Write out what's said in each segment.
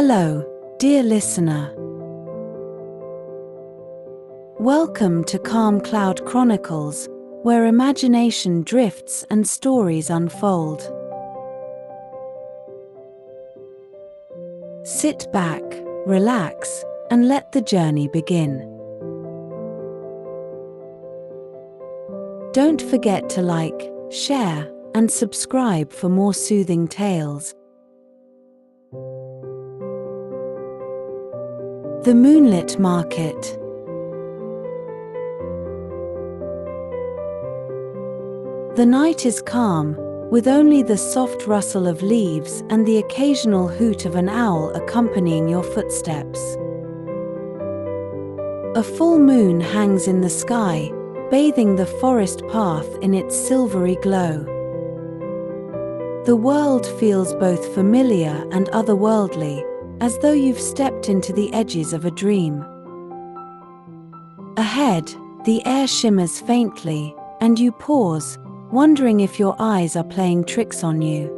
Hello, dear listener. Welcome to Calm Cloud Chronicles, where imagination drifts and stories unfold. Sit back, relax, and let the journey begin. Don't forget to like, share, and subscribe for more soothing tales. The Moonlit Market. The night is calm, with only the soft rustle of leaves and the occasional hoot of an owl accompanying your footsteps. A full moon hangs in the sky, bathing the forest path in its silvery glow. The world feels both familiar and otherworldly, as though you've stepped into the edges of a dream. Ahead, the air shimmers faintly, and you pause, wondering if your eyes are playing tricks on you.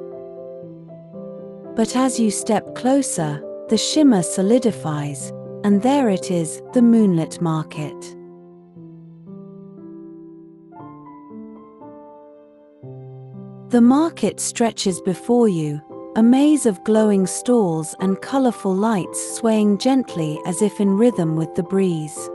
But as you step closer, the shimmer solidifies, and there it is, the Moonlit Market. The market stretches before you, a maze of glowing stalls and colorful lights swaying gently as if in rhythm with the breeze.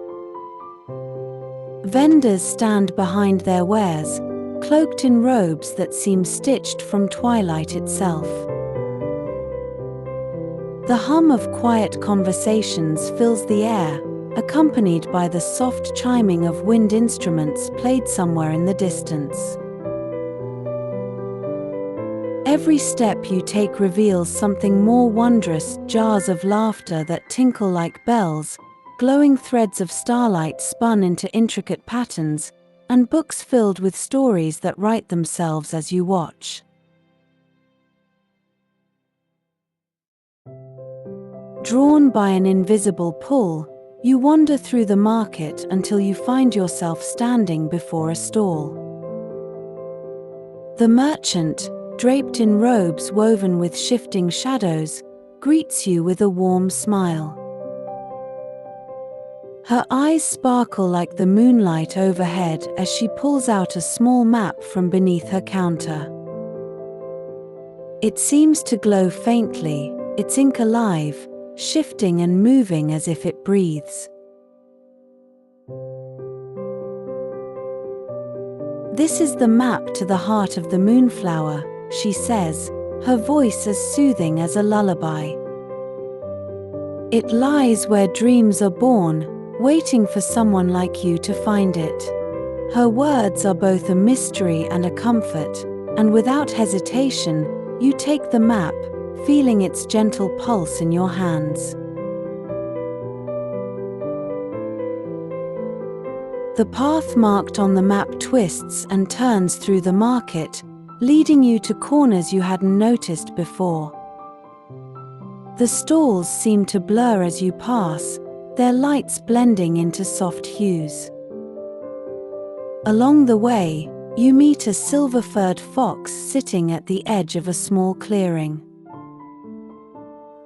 Vendors stand behind their wares, cloaked in robes that seem stitched from twilight itself. The hum of quiet conversations fills the air, accompanied by the soft chiming of wind instruments played somewhere in the distance. Every step you take reveals something more wondrous: jars of laughter that tinkle like bells, glowing threads of starlight spun into intricate patterns, and books filled with stories that write themselves as you watch. Drawn by an invisible pull, you wander through the market until you find yourself standing before a stall. The merchant, draped in robes woven with shifting shadows, greets you with a warm smile. Her eyes sparkle like the moonlight overhead as she pulls out a small map from beneath her counter. It seems to glow faintly, its ink alive, shifting and moving as if it breathes. "This is the map to the heart of the moonflower," she says, her voice as soothing as a lullaby. "It lies where dreams are born, waiting for someone like you to find it." Her words are both a mystery and a comfort, and without hesitation, you take the map, feeling its gentle pulse in your hands. The path marked on the map twists and turns through the market, leading you to corners you hadn't noticed before. The stalls seem to blur as you pass, their lights blending into soft hues. Along the way, you meet a silver-furred fox sitting at the edge of a small clearing.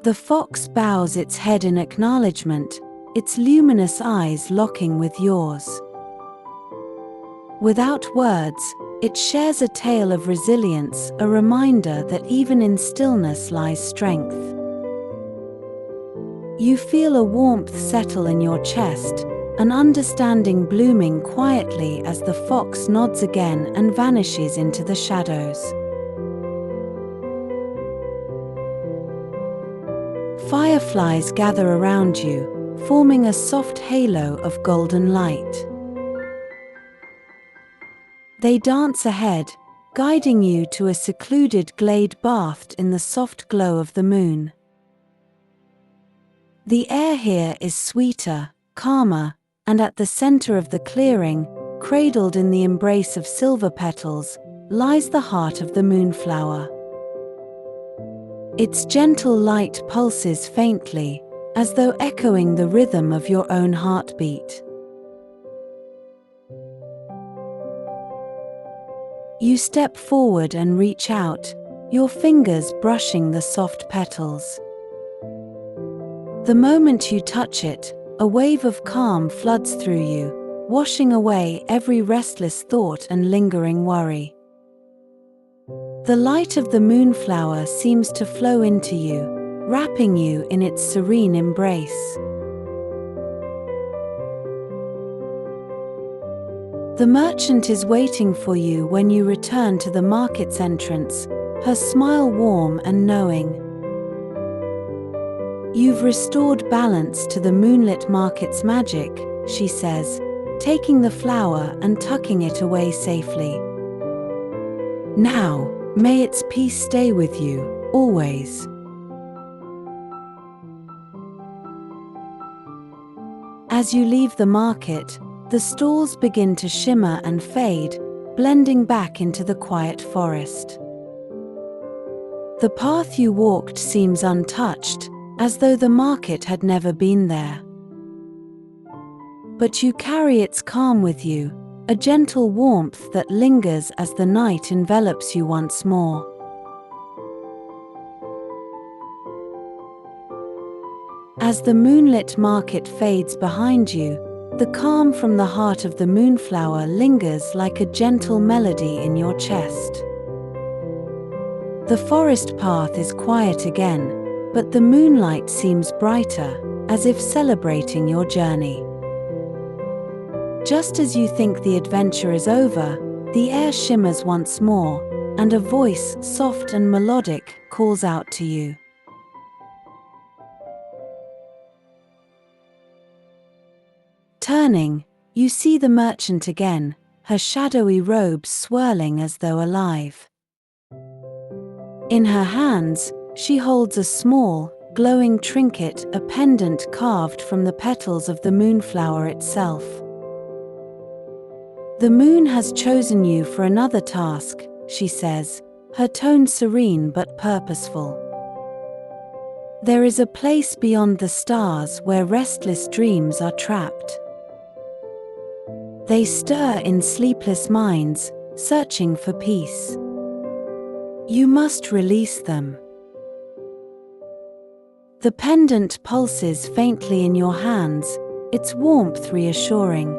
The fox bows its head in acknowledgement, its luminous eyes locking with yours. Without words, it shares a tale of resilience, a reminder that even in stillness lies strength. You feel a warmth settle in your chest, an understanding blooming quietly as the fox nods again and vanishes into the shadows. Fireflies gather around you, forming a soft halo of golden light. They dance ahead, guiding you to a secluded glade bathed in the soft glow of the moon. The air here is sweeter, calmer, and at the center of the clearing, cradled in the embrace of silver petals, lies the heart of the moonflower. Its gentle light pulses faintly, as though echoing the rhythm of your own heartbeat. You step forward and reach out, your fingers brushing the soft petals. The moment you touch it, a wave of calm floods through you, washing away every restless thought and lingering worry. The light of the moonflower seems to flow into you, wrapping you in its serene embrace. The merchant is waiting for you when you return to the market's entrance, her smile warm and knowing. "You've restored balance to the Moonlit Market's magic," she says, taking the flower and tucking it away safely. "Now, may its peace stay with you, always." As you leave the market, the stalls begin to shimmer and fade, blending back into the quiet forest. The path you walked seems untouched, as though the market had never been there. But you carry its calm with you, a gentle warmth that lingers as the night envelops you once more. As the moonlit market fades behind you, the calm from the heart of the moonflower lingers like a gentle melody in your chest. The forest path is quiet again, but the moonlight seems brighter, as if celebrating your journey. Just as you think the adventure is over, the air shimmers once more, and a voice, soft and melodic, calls out to you. Turning, you see the merchant again, her shadowy robes swirling as though alive. In her hands, she holds a small, glowing trinket, a pendant carved from the petals of the moonflower itself. "The moon has chosen you for another task," she says, her tone serene but purposeful. "There is a place beyond the stars where restless dreams are trapped. They stir in sleepless minds, searching for peace. You must release them." The pendant pulses faintly in your hands, its warmth reassuring.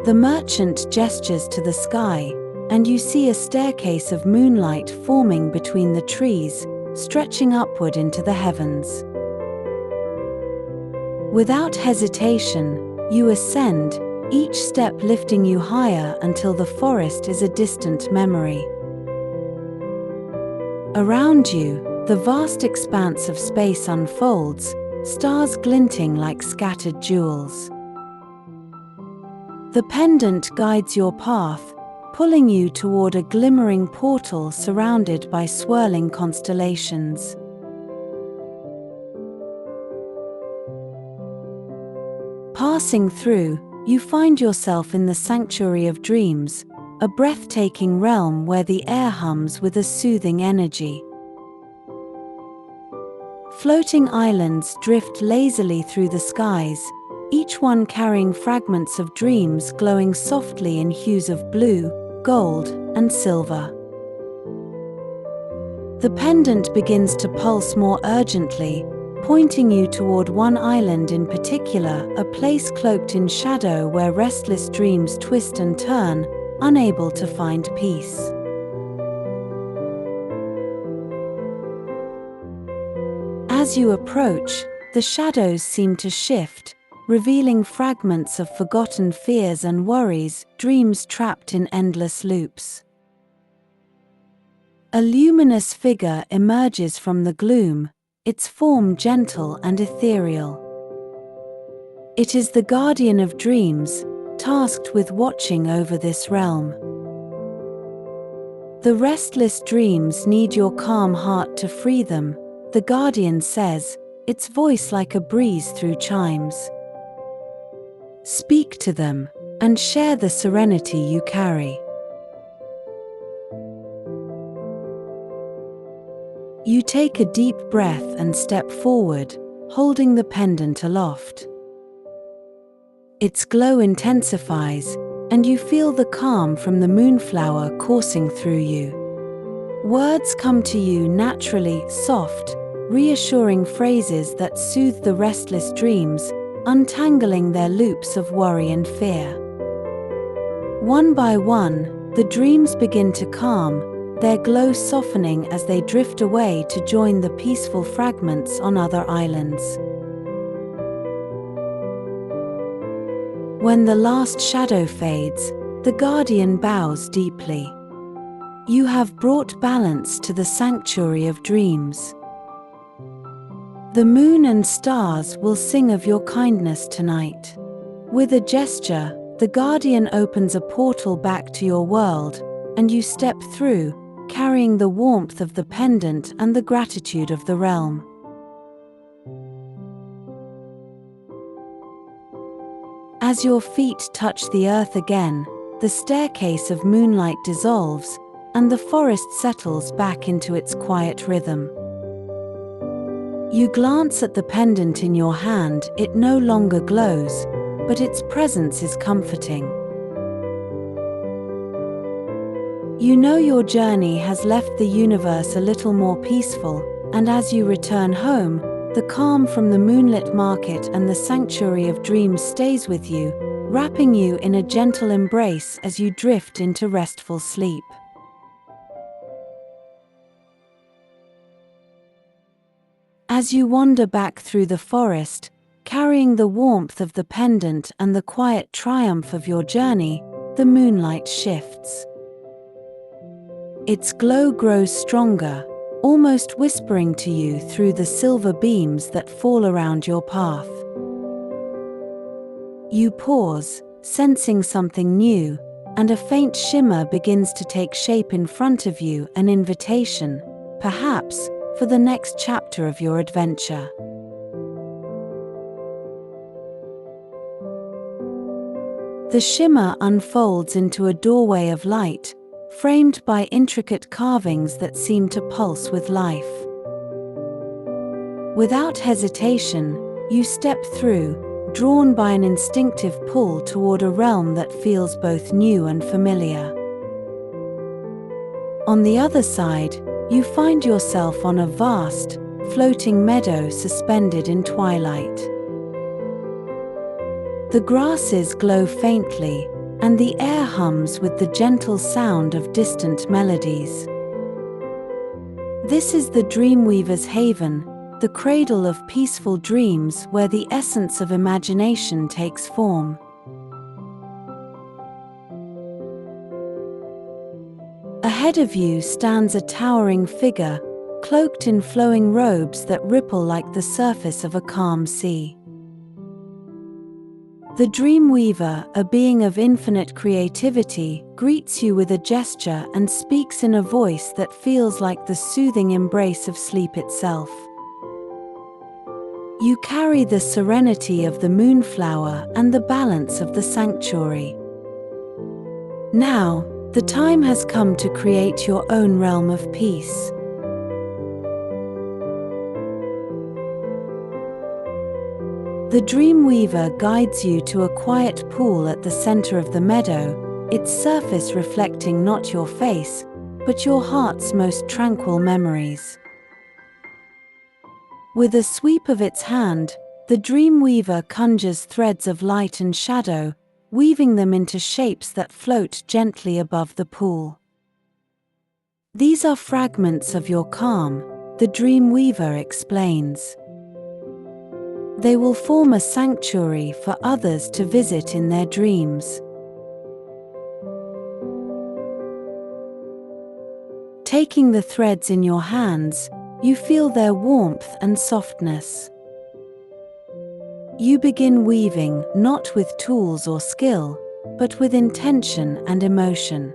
The merchant gestures to the sky, and you see a staircase of moonlight forming between the trees, stretching upward into the heavens. Without hesitation, you ascend, each step lifting you higher until the forest is a distant memory. Around you, the vast expanse of space unfolds, stars glinting like scattered jewels. The pendant guides your path, pulling you toward a glimmering portal surrounded by swirling constellations. Passing through, you find yourself in the sanctuary of dreams, a breathtaking realm where the air hums with a soothing energy. Floating islands drift lazily through the skies, each one carrying fragments of dreams glowing softly in hues of blue, gold, and silver. The pendant begins to pulse more urgently, pointing you toward one island in particular, a place cloaked in shadow where restless dreams twist and turn, unable to find peace. As you approach, the shadows seem to shift, revealing fragments of forgotten fears and worries, dreams trapped in endless loops. A luminous figure emerges from the gloom, its form gentle and ethereal. It is the guardian of dreams, tasked with watching over this realm. "The restless dreams need your calm heart to free them," the guardian says, its voice like a breeze through chimes. "Speak to them, and share the serenity you carry." You take a deep breath and step forward, holding the pendant aloft. Its glow intensifies, and you feel the calm from the moonflower coursing through you. Words come to you naturally, soft, reassuring phrases that soothe the restless dreams, untangling their loops of worry and fear. One by one, the dreams begin to calm, their glow softening as they drift away to join the peaceful fragments on other islands. When the last shadow fades, the guardian bows deeply. You have brought balance to the sanctuary of dreams. The moon and stars will sing of your kindness tonight. With a gesture, the guardian opens a portal back to your world, and you step through, carrying the warmth of the pendant and the gratitude of the realm. As your feet touch the earth again, the staircase of moonlight dissolves, and the forest settles back into its quiet rhythm. You glance at the pendant in your hand. It no longer glows, but its presence is comforting. You know your journey has left the universe a little more peaceful, and as you return home, the calm from the Moonlit Market and the sanctuary of dreams stays with you, wrapping you in a gentle embrace as you drift into restful sleep. As you wander back through the forest, carrying the warmth of the pendant and the quiet triumph of your journey, the moonlight shifts. Its glow grows stronger, almost whispering to you through the silver beams that fall around your path. You pause, sensing something new, and a faint shimmer begins to take shape in front of you, an invitation, perhaps, for the next chapter of your adventure. The shimmer unfolds into a doorway of light, framed by intricate carvings that seem to pulse with life. Without hesitation, you step through, drawn by an instinctive pull toward a realm that feels both new and familiar. On the other side, you find yourself on a vast, floating meadow suspended in twilight. The grasses glow faintly, and the air hums with the gentle sound of distant melodies. This is the Dreamweaver's haven, the cradle of peaceful dreams where the essence of imagination takes form. Ahead of you stands a towering figure, cloaked in flowing robes that ripple like the surface of a calm sea. The Dreamweaver, a being of infinite creativity, greets you with a gesture and speaks in a voice that feels like the soothing embrace of sleep itself. You carry the serenity of the moonflower and the balance of the sanctuary. Now, the time has come to create your own realm of peace. The Dreamweaver guides you to a quiet pool at the center of the meadow, its surface reflecting not your face, but your heart's most tranquil memories. With a sweep of its hand, the Dreamweaver conjures threads of light and shadow, weaving them into shapes that float gently above the pool. These are fragments of your calm, the Dreamweaver explains. They will form a sanctuary for others to visit in their dreams. Taking the threads in your hands, you feel their warmth and softness. You begin weaving, not with tools or skill, but with intention and emotion.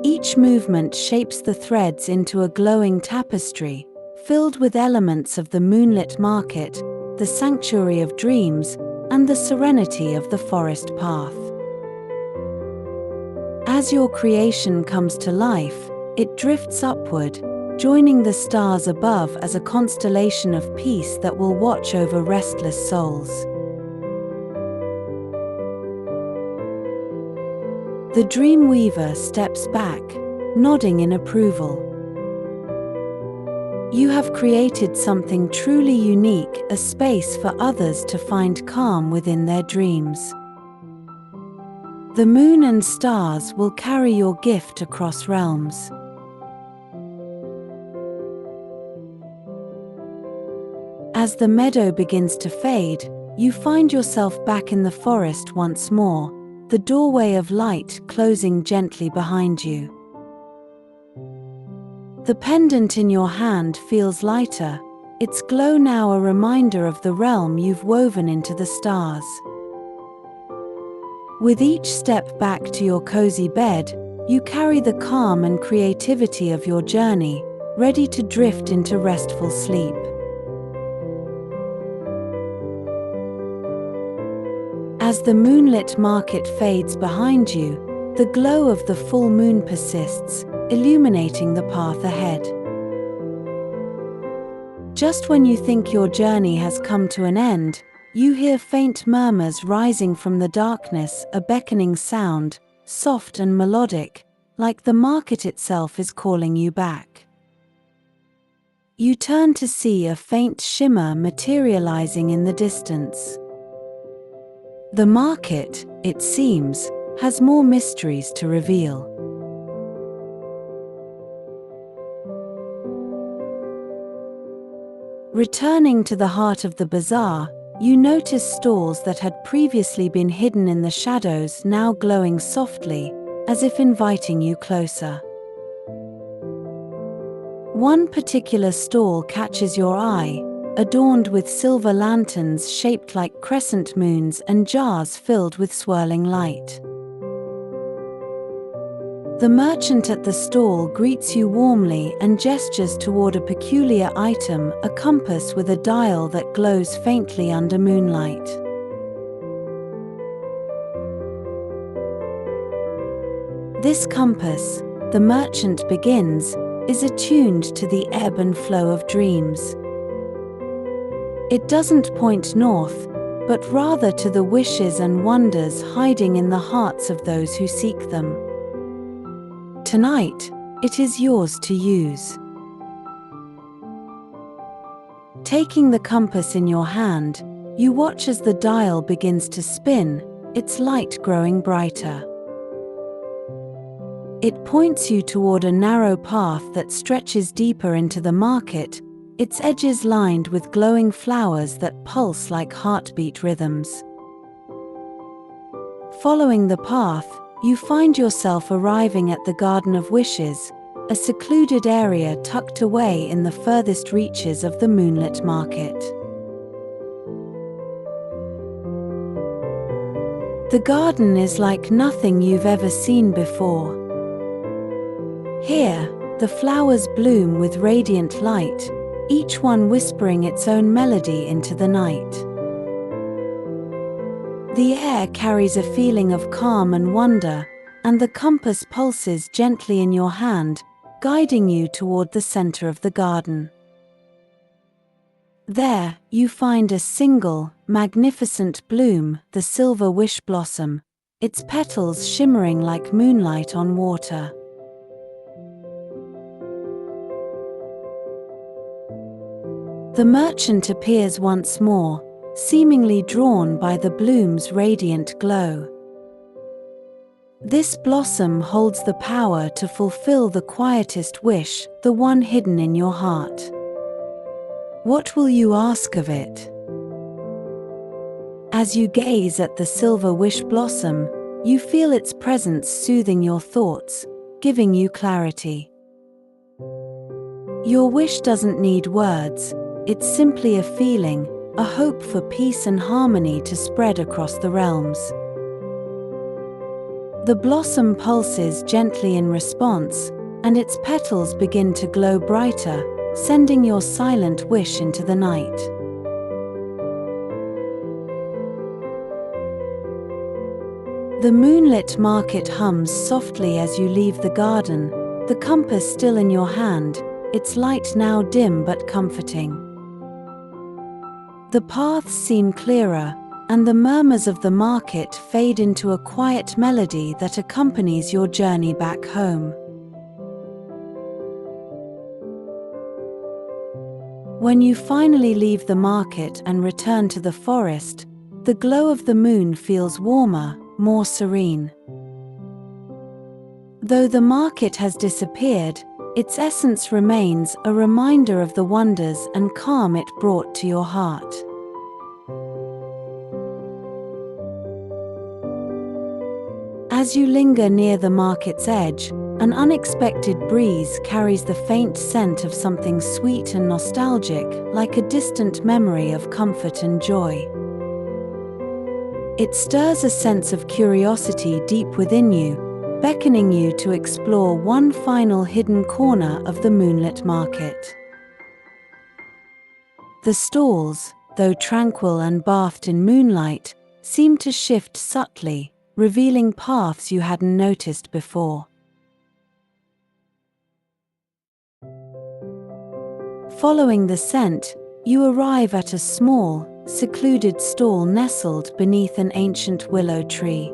Each movement shapes the threads into a glowing tapestry, filled with elements of the Moonlit Market, the sanctuary of dreams, and the serenity of the forest path. As your creation comes to life, it drifts upward, joining the stars above as a constellation of peace that will watch over restless souls. The Dreamweaver steps back, nodding in approval. You have created something truly unique, a space for others to find calm within their dreams. The moon and stars will carry your gift across realms. As the meadow begins to fade, you find yourself back in the forest once more, the doorway of light closing gently behind you. The pendant in your hand feels lighter, its glow now a reminder of the realm you've woven into the stars. With each step back to your cozy bed, you carry the calm and creativity of your journey, ready to drift into restful sleep. As the moonlit market fades behind you, the glow of the full moon persists, illuminating the path ahead. Just when you think your journey has come to an end, you hear faint murmurs rising from the darkness, a beckoning sound, soft and melodic, like the market itself is calling you back. You turn to see a faint shimmer materializing in the distance. The market, it seems, has more mysteries to reveal. Returning to the heart of the bazaar, you notice stalls that had previously been hidden in the shadows now glowing softly, as if inviting you closer. One particular stall catches your eye, adorned with silver lanterns shaped like crescent moons and jars filled with swirling light. The merchant at the stall greets you warmly and gestures toward a peculiar item, a compass with a dial that glows faintly under moonlight. This compass, the merchant begins, is attuned to the ebb and flow of dreams. It doesn't point north, but rather to the wishes and wonders hiding in the hearts of those who seek them. Tonight, it is yours to use. Taking the compass in your hand, you watch as the dial begins to spin, its light growing brighter. It points you toward a narrow path that stretches deeper into the market, its edges lined with glowing flowers that pulse like heartbeat rhythms. Following the path, you find yourself arriving at the Garden of Wishes, a secluded area tucked away in the furthest reaches of the Moonlit Market. The garden is like nothing you've ever seen before. Here, the flowers bloom with radiant light, each one whispering its own melody into the night. The air carries a feeling of calm and wonder, and the compass pulses gently in your hand, guiding you toward the center of the garden. There, you find a single, magnificent bloom, the silver wish blossom, its petals shimmering like moonlight on water. The merchant appears once more, seemingly drawn by the bloom's radiant glow. This blossom holds the power to fulfill the quietest wish, the one hidden in your heart. What will you ask of it? As you gaze at the silver wish blossom, you feel its presence soothing your thoughts, giving you clarity. Your wish doesn't need words. It's simply a feeling, a hope for peace and harmony to spread across the realms. The blossom pulses gently in response, and its petals begin to glow brighter, sending your silent wish into the night. The moonlit market hums softly as you leave the garden, the compass still in your hand, its light now dim but comforting. The paths seem clearer, and the murmurs of the market fade into a quiet melody that accompanies your journey back home. When you finally leave the market and return to the forest, the glow of the moon feels warmer, more serene. Though the market has disappeared, its essence remains, a reminder of the wonders and calm it brought to your heart. As you linger near the market's edge, an unexpected breeze carries the faint scent of something sweet and nostalgic, like a distant memory of comfort and joy. It stirs a sense of curiosity deep within you, beckoning you to explore one final hidden corner of the moonlit market. The stalls, though tranquil and bathed in moonlight, seem to shift subtly, revealing paths you hadn't noticed before. Following the scent, you arrive at a small, secluded stall nestled beneath an ancient willow tree.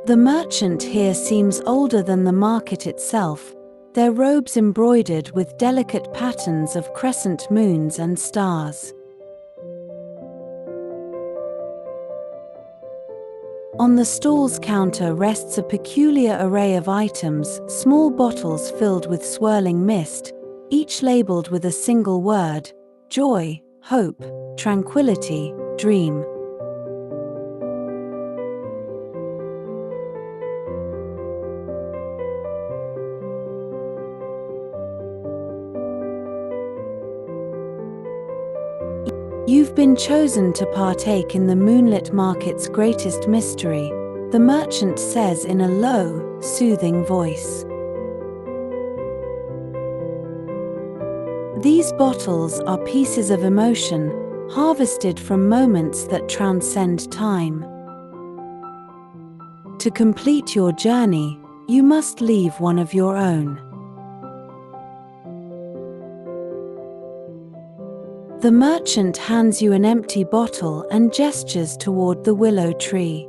The merchant here seems older than the market itself, their robes embroidered with delicate patterns of crescent moons and stars. On the stall's counter rests a peculiar array of items, small bottles filled with swirling mist, each labeled with a single word: joy, hope, tranquility, dream. You've been chosen to partake in the moonlit market's greatest mystery, the merchant says in a low, soothing voice. These bottles are pieces of emotion, harvested from moments that transcend time. To complete your journey, you must leave one of your own. The merchant hands you an empty bottle and gestures toward the willow tree.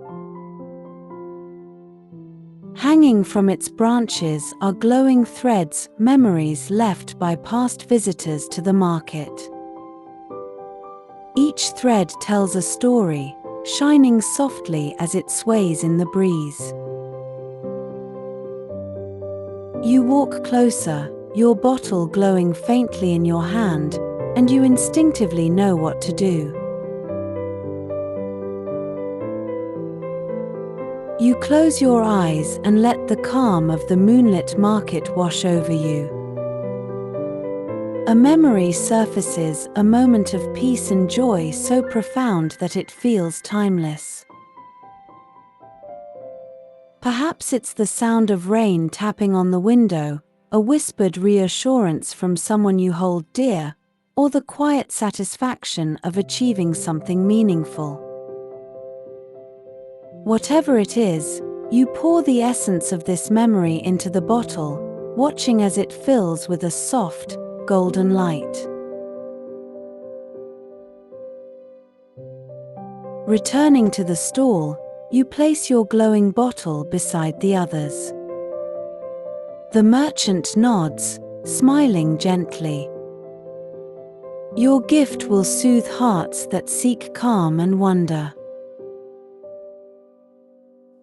Hanging from its branches are glowing threads, memories left by past visitors to the market. Each thread tells a story, shining softly as it sways in the breeze. You walk closer, your bottle glowing faintly in your hand, and you instinctively know what to do. You close your eyes and let the calm of the moonlit market wash over you. A memory surfaces, a moment of peace and joy so profound that it feels timeless. Perhaps it's the sound of rain tapping on the window, a whispered reassurance from someone you hold dear, or the quiet satisfaction of achieving something meaningful. Whatever it is, you pour the essence of this memory into the bottle, watching as it fills with a soft, golden light. Returning to the stall, you place your glowing bottle beside the others. The merchant nods, smiling gently. Your gift will soothe hearts that seek calm and wonder.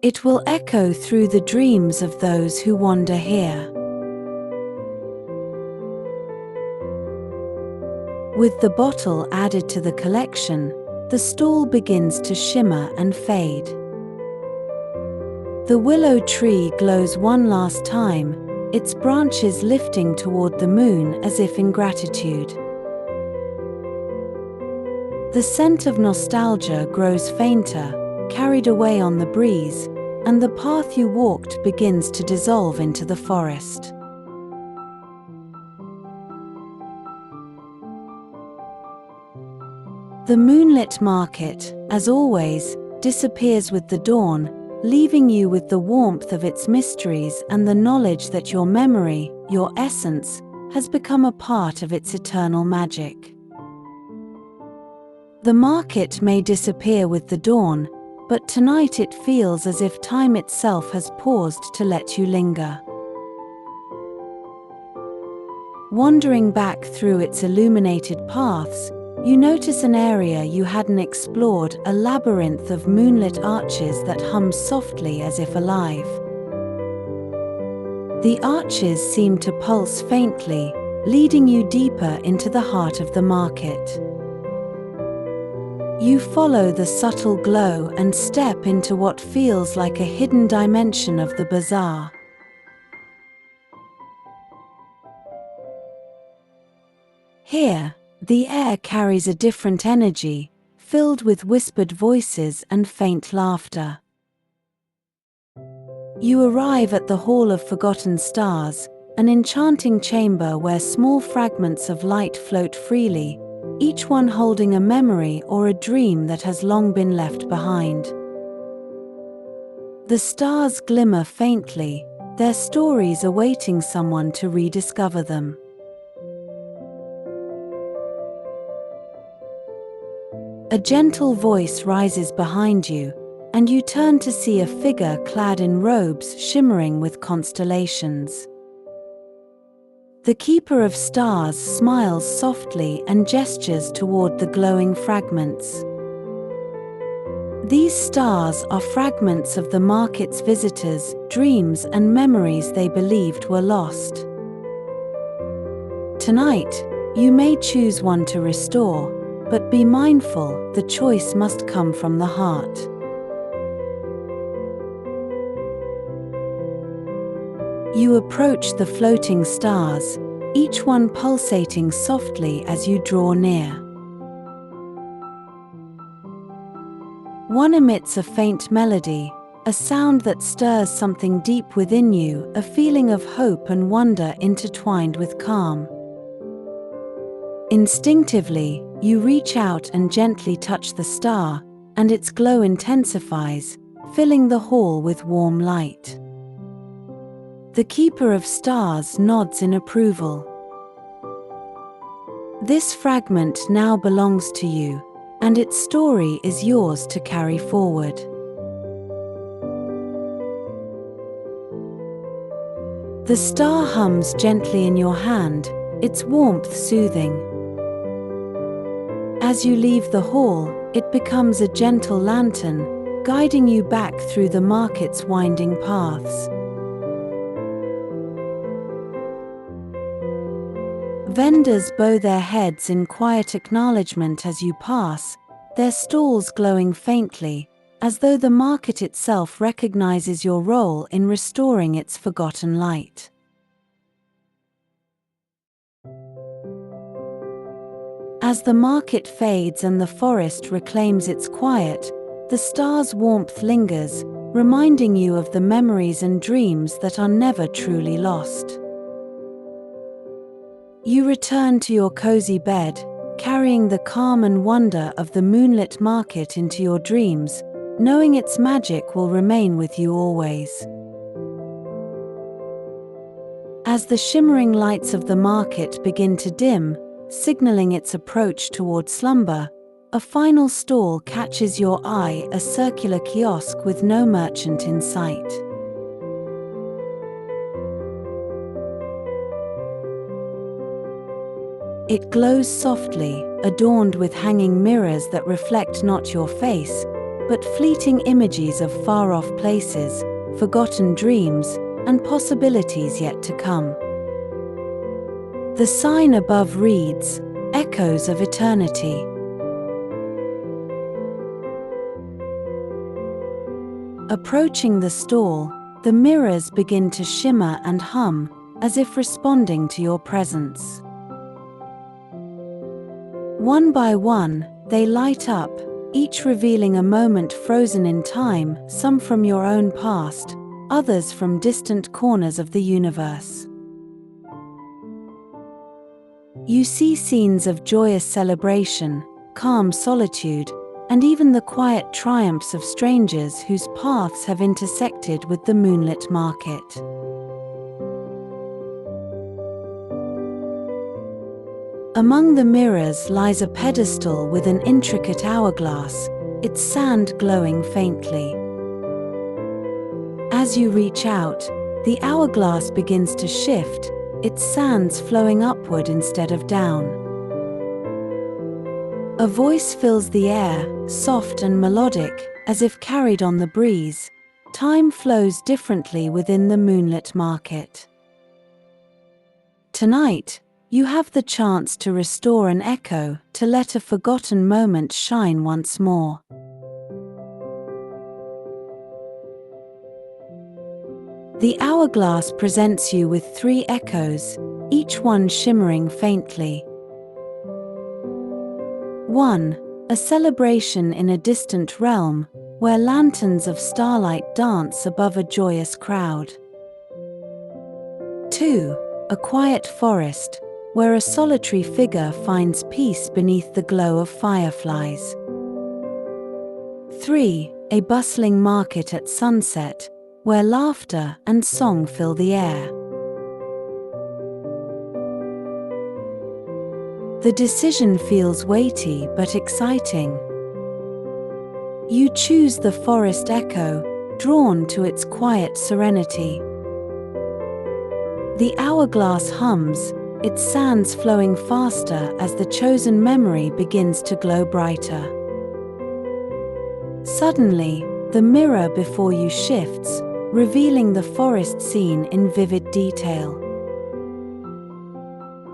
It will echo through the dreams of those who wander here. With the bottle added to the collection, the stall begins to shimmer and fade. The willow tree glows one last time, its branches lifting toward the moon as if in gratitude. The scent of nostalgia grows fainter, carried away on the breeze, and the path you walked begins to dissolve into the forest. The moonlit market, as always, disappears with the dawn, leaving you with the warmth of its mysteries and the knowledge that your memory, your essence, has become a part of its eternal magic. The market may disappear with the dawn, but tonight it feels as if time itself has paused to let you linger. Wandering back through its illuminated paths, you notice an area you hadn't explored, a labyrinth of moonlit arches that hums softly as if alive. The arches seem to pulse faintly, leading you deeper into the heart of the market. You follow the subtle glow and step into what feels like a hidden dimension of the bazaar. Here, the air carries a different energy, filled with whispered voices and faint laughter. You arrive at the Hall of Forgotten Stars, an enchanting chamber where small fragments of light float freely, each one holding a memory or a dream that has long been left behind. The stars glimmer faintly, their stories awaiting someone to rediscover them. A gentle voice rises behind you, and you turn to see a figure clad in robes shimmering with constellations. The Keeper of Stars smiles softly and gestures toward the glowing fragments. These stars are fragments of the market's visitors, dreams and memories they believed were lost. Tonight, you may choose one to restore, but be mindful, the choice must come from the heart. You approach the floating stars, each one pulsating softly as you draw near. One emits a faint melody, a sound that stirs something deep within you, a feeling of hope and wonder intertwined with calm. Instinctively, you reach out and gently touch the star, and its glow intensifies, filling the hall with warm light. The Keeper of Stars nods in approval. This fragment now belongs to you, and its story is yours to carry forward. The star hums gently in your hand, its warmth soothing. As you leave the hall, it becomes a gentle lantern, guiding you back through the market's winding paths. Vendors bow their heads in quiet acknowledgement as you pass, their stalls glowing faintly, as though the market itself recognizes your role in restoring its forgotten light. As the market fades and the forest reclaims its quiet, the star's warmth lingers, reminding you of the memories and dreams that are never truly lost. You return to your cozy bed, carrying the calm and wonder of the moonlit market into your dreams, knowing its magic will remain with you always. As the shimmering lights of the market begin to dim, signaling its approach toward slumber, a final stall catches your eye, a circular kiosk with no merchant in sight. It glows softly, adorned with hanging mirrors that reflect not your face, but fleeting images of far-off places, forgotten dreams, and possibilities yet to come. The sign above reads, "Echoes of Eternity." Approaching the stall, the mirrors begin to shimmer and hum, as if responding to your presence. One by one, they light up, each revealing a moment frozen in time, some from your own past, others from distant corners of the universe. You see scenes of joyous celebration, calm solitude, and even the quiet triumphs of strangers whose paths have intersected with the moonlit market. Among the mirrors lies a pedestal with an intricate hourglass, its sand glowing faintly. As you reach out, the hourglass begins to shift, its sands flowing upward instead of down. A voice fills the air, soft and melodic, as if carried on the breeze. Time flows differently within the moonlit market. Tonight, you have the chance to restore an echo, to let a forgotten moment shine once more. The hourglass presents you with 3 echoes, each one shimmering faintly. 1. A celebration in a distant realm, where lanterns of starlight dance above a joyous crowd. 2. A quiet forest, where a solitary figure finds peace beneath the glow of fireflies. 3. A bustling market at sunset, where laughter and song fill the air. The decision feels weighty but exciting. You choose the forest echo, drawn to its quiet serenity. The hourglass hums, its sands flowing faster as the chosen memory begins to glow brighter. Suddenly, the mirror before you shifts, revealing the forest scene in vivid detail.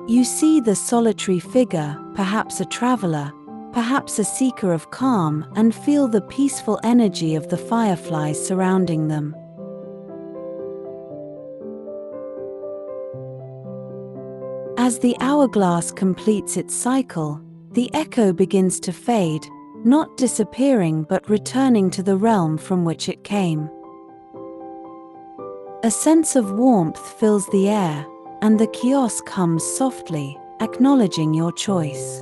You see the solitary figure, perhaps a traveler, perhaps a seeker of calm, and feel the peaceful energy of the fireflies surrounding them. As the hourglass completes its cycle, the echo begins to fade, not disappearing but returning to the realm from which it came. A sense of warmth fills the air, and the kiosk hums softly, acknowledging your choice.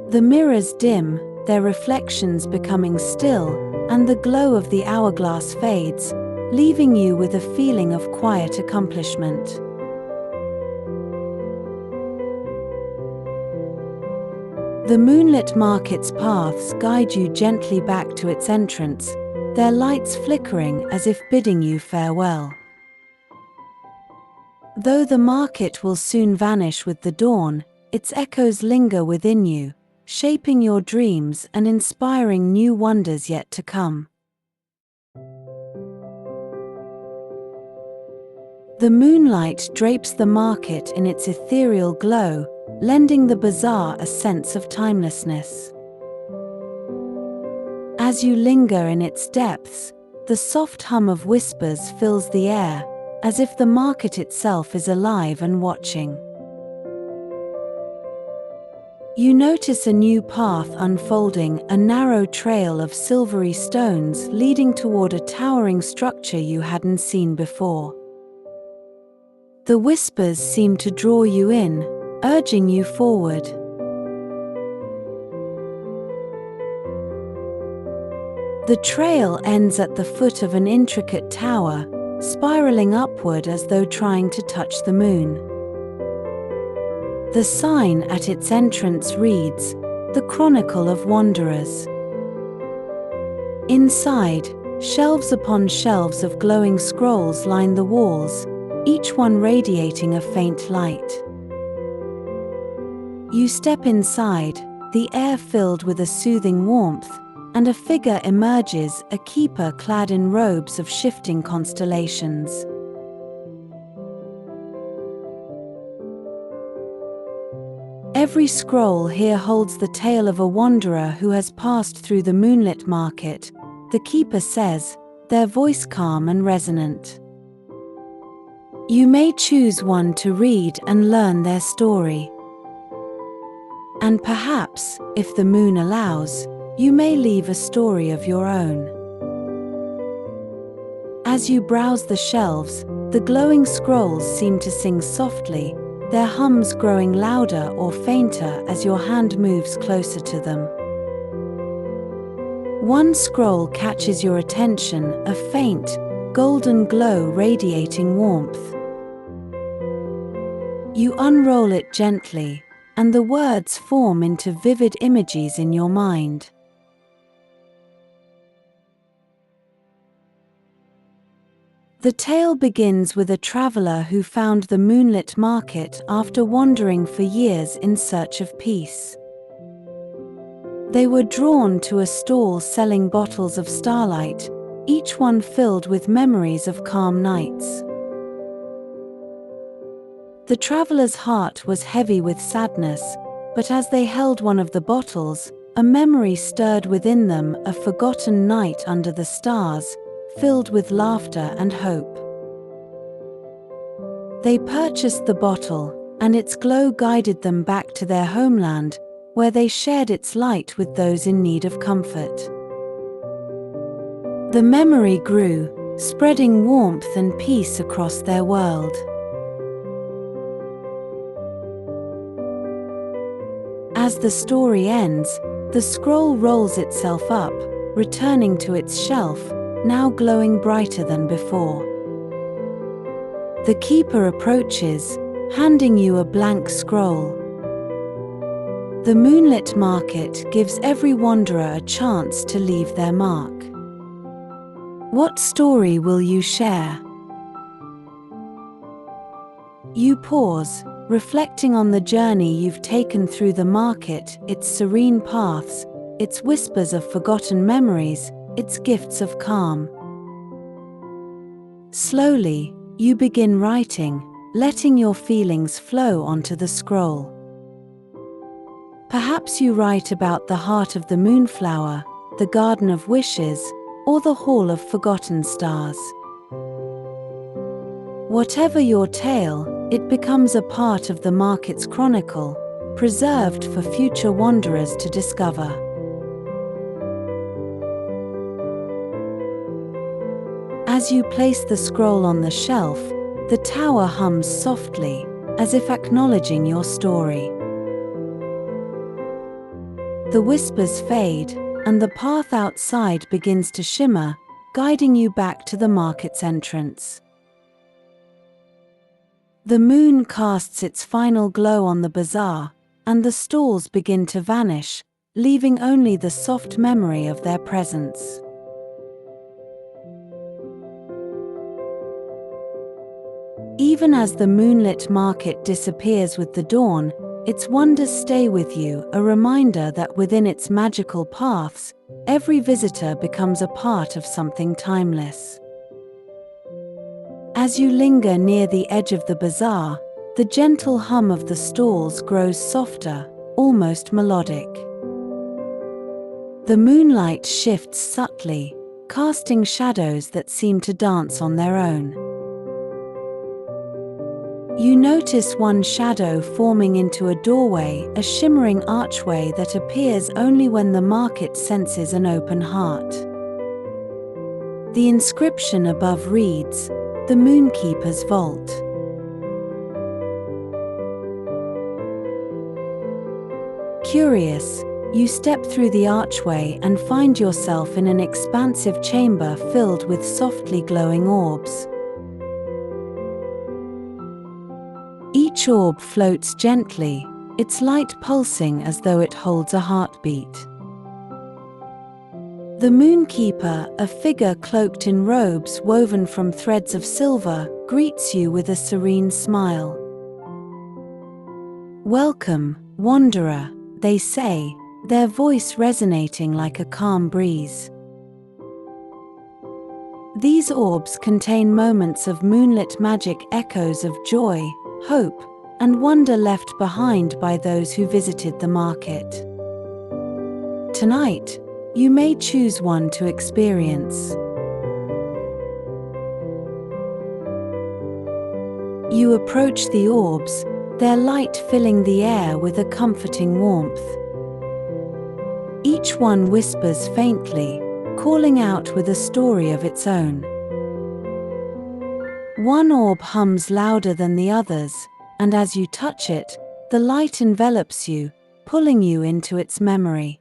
The mirrors dim, their reflections becoming still, and the glow of the hourglass fades, leaving you with a feeling of quiet accomplishment. The moonlit market's paths guide you gently back to its entrance, their lights flickering as if bidding you farewell. Though the market will soon vanish with the dawn, its echoes linger within you, shaping your dreams and inspiring new wonders yet to come. The moonlight drapes the market in its ethereal glow, lending the bazaar a sense of timelessness. As you linger in its depths, the soft hum of whispers fills the air, as if the market itself is alive and watching. You notice a new path unfolding, a narrow trail of silvery stones leading toward a towering structure you hadn't seen before. The whispers seem to draw you in, urging you forward. The trail ends at the foot of an intricate tower, spiraling upward as though trying to touch the moon. The sign at its entrance reads, "The Chronicle of Wanderers." Inside, shelves upon shelves of glowing scrolls line the walls, each one radiating a faint light. You step inside, the air filled with a soothing warmth, and a figure emerges, a keeper clad in robes of shifting constellations. Every scroll here holds the tale of a wanderer who has passed through the moonlit market, the keeper says, their voice calm and resonant. You may choose one to read and learn their story. And perhaps, if the moon allows, you may leave a story of your own. As you browse the shelves, the glowing scrolls seem to sing softly, their hums growing louder or fainter as your hand moves closer to them. One scroll catches your attention, a faint, golden glow radiating warmth. You unroll it gently, and the words form into vivid images in your mind. The tale begins with a traveler who found the Moonlit Market after wandering for years in search of peace. They were drawn to a stall selling bottles of starlight, each one filled with memories of calm nights. The traveler's heart was heavy with sadness, but as they held one of the bottles, a memory stirred within them, a forgotten night under the stars, filled with laughter and hope. They purchased the bottle, and its glow guided them back to their homeland, where they shared its light with those in need of comfort. The memory grew, spreading warmth and peace across their world. As the story ends, the scroll rolls itself up, returning to its shelf, now glowing brighter than before. The keeper approaches, handing you a blank scroll. The Moonlit Market gives every wanderer a chance to leave their mark. What story will you share? You pause, reflecting on the journey you've taken through the market, its serene paths, its whispers of forgotten memories, its gifts of calm. Slowly, you begin writing, letting your feelings flow onto the scroll. Perhaps you write about the heart of the moonflower, the garden of wishes, or the hall of forgotten stars. Whatever your tale, it becomes a part of the market's chronicle, preserved for future wanderers to discover. As you place the scroll on the shelf, the tower hums softly, as if acknowledging your story. The whispers fade, and the path outside begins to shimmer, guiding you back to the market's entrance. The moon casts its final glow on the bazaar, and the stalls begin to vanish, leaving only the soft memory of their presence. Even as the moonlit market disappears with the dawn, its wonders stay with you, a reminder that within its magical paths, every visitor becomes a part of something timeless. As you linger near the edge of the bazaar, the gentle hum of the stalls grows softer, almost melodic. The moonlight shifts subtly, casting shadows that seem to dance on their own. You notice one shadow forming into a doorway, a shimmering archway that appears only when the market senses an open heart. The inscription above reads, "The Moonkeeper's Vault." Curious, you step through the archway and find yourself in an expansive chamber filled with softly glowing orbs. Each orb floats gently, its light pulsing as though it holds a heartbeat. The Moonkeeper, a figure cloaked in robes woven from threads of silver, greets you with a serene smile. "Welcome, wanderer," they say, their voice resonating like a calm breeze. These orbs contain moments of moonlit magic, echoes of joy, hope, and wonder left behind by those who visited the market. Tonight, you may choose one to experience. You approach the orbs, their light filling the air with a comforting warmth. Each one whispers faintly, calling out with a story of its own. One orb hums louder than the others, and as you touch it, the light envelops you, pulling you into its memory.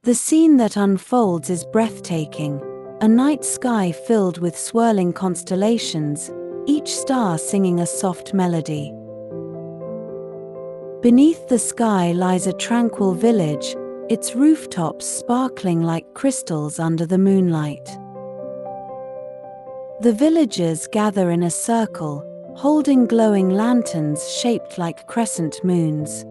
The scene that unfolds is breathtaking, a night sky filled with swirling constellations, each star singing a soft melody. Beneath the sky lies a tranquil village, its rooftops sparkling like crystals under the moonlight. The villagers gather in a circle, holding glowing lanterns shaped like crescent moons.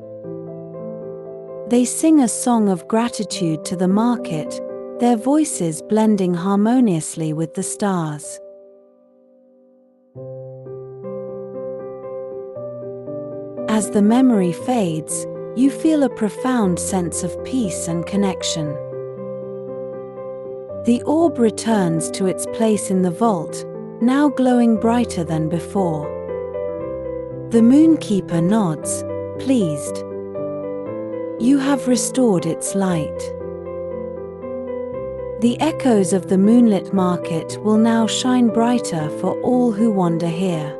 They sing a song of gratitude to the market, their voices blending harmoniously with the stars. As the memory fades, you feel a profound sense of peace and connection. The orb returns to its place in the vault, now glowing brighter than before. The moonkeeper nods, pleased. You have restored its light. The echoes of the Moonlit Market will now shine brighter for all who wander here.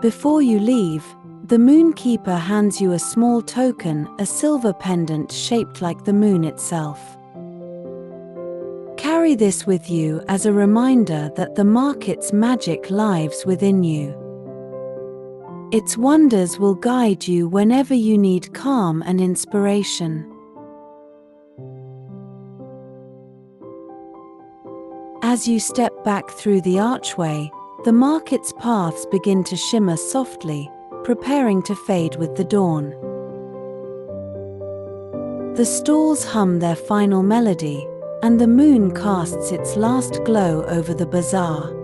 Before you leave, the moonkeeper hands you a small token, a silver pendant shaped like the moon itself. Carry this with you as a reminder that the market's magic lives within you. Its wonders will guide you whenever you need calm and inspiration. As you step back through the archway, the market's paths begin to shimmer softly, preparing to fade with the dawn. The stalls hum their final melody, and the moon casts its last glow over the bazaar.